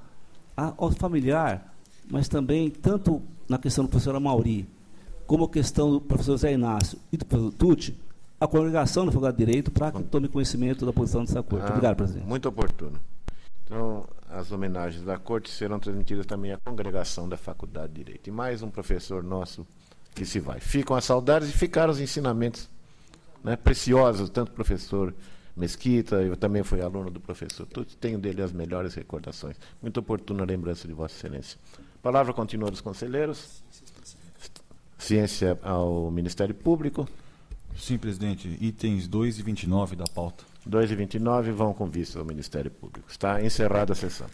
ao familiar, mas também tanto na questão do professor Amauri, como a questão do professor Zé Inácio e do professor Tucci, a congregação da Faculdade de Direito para que tome conhecimento da posição dessa corte. Obrigado, presidente. Muito oportuno. Então, as homenagens da corte serão transmitidas também à congregação da Faculdade de Direito. E mais um professor nosso que se vai. Ficam as saudades e ficaram os ensinamentos, né, preciosos, tanto do professor Mesquita, eu também fui aluno do professor Tucci, tenho dele as melhores recordações. Muito oportuna lembrança de Vossa Excelência. A palavra continua dos conselheiros. Ciência ao Ministério Público. Sim, presidente. Itens 2 e 29 da pauta. 2 e 29 vão com vista ao Ministério Público. Está encerrada a sessão.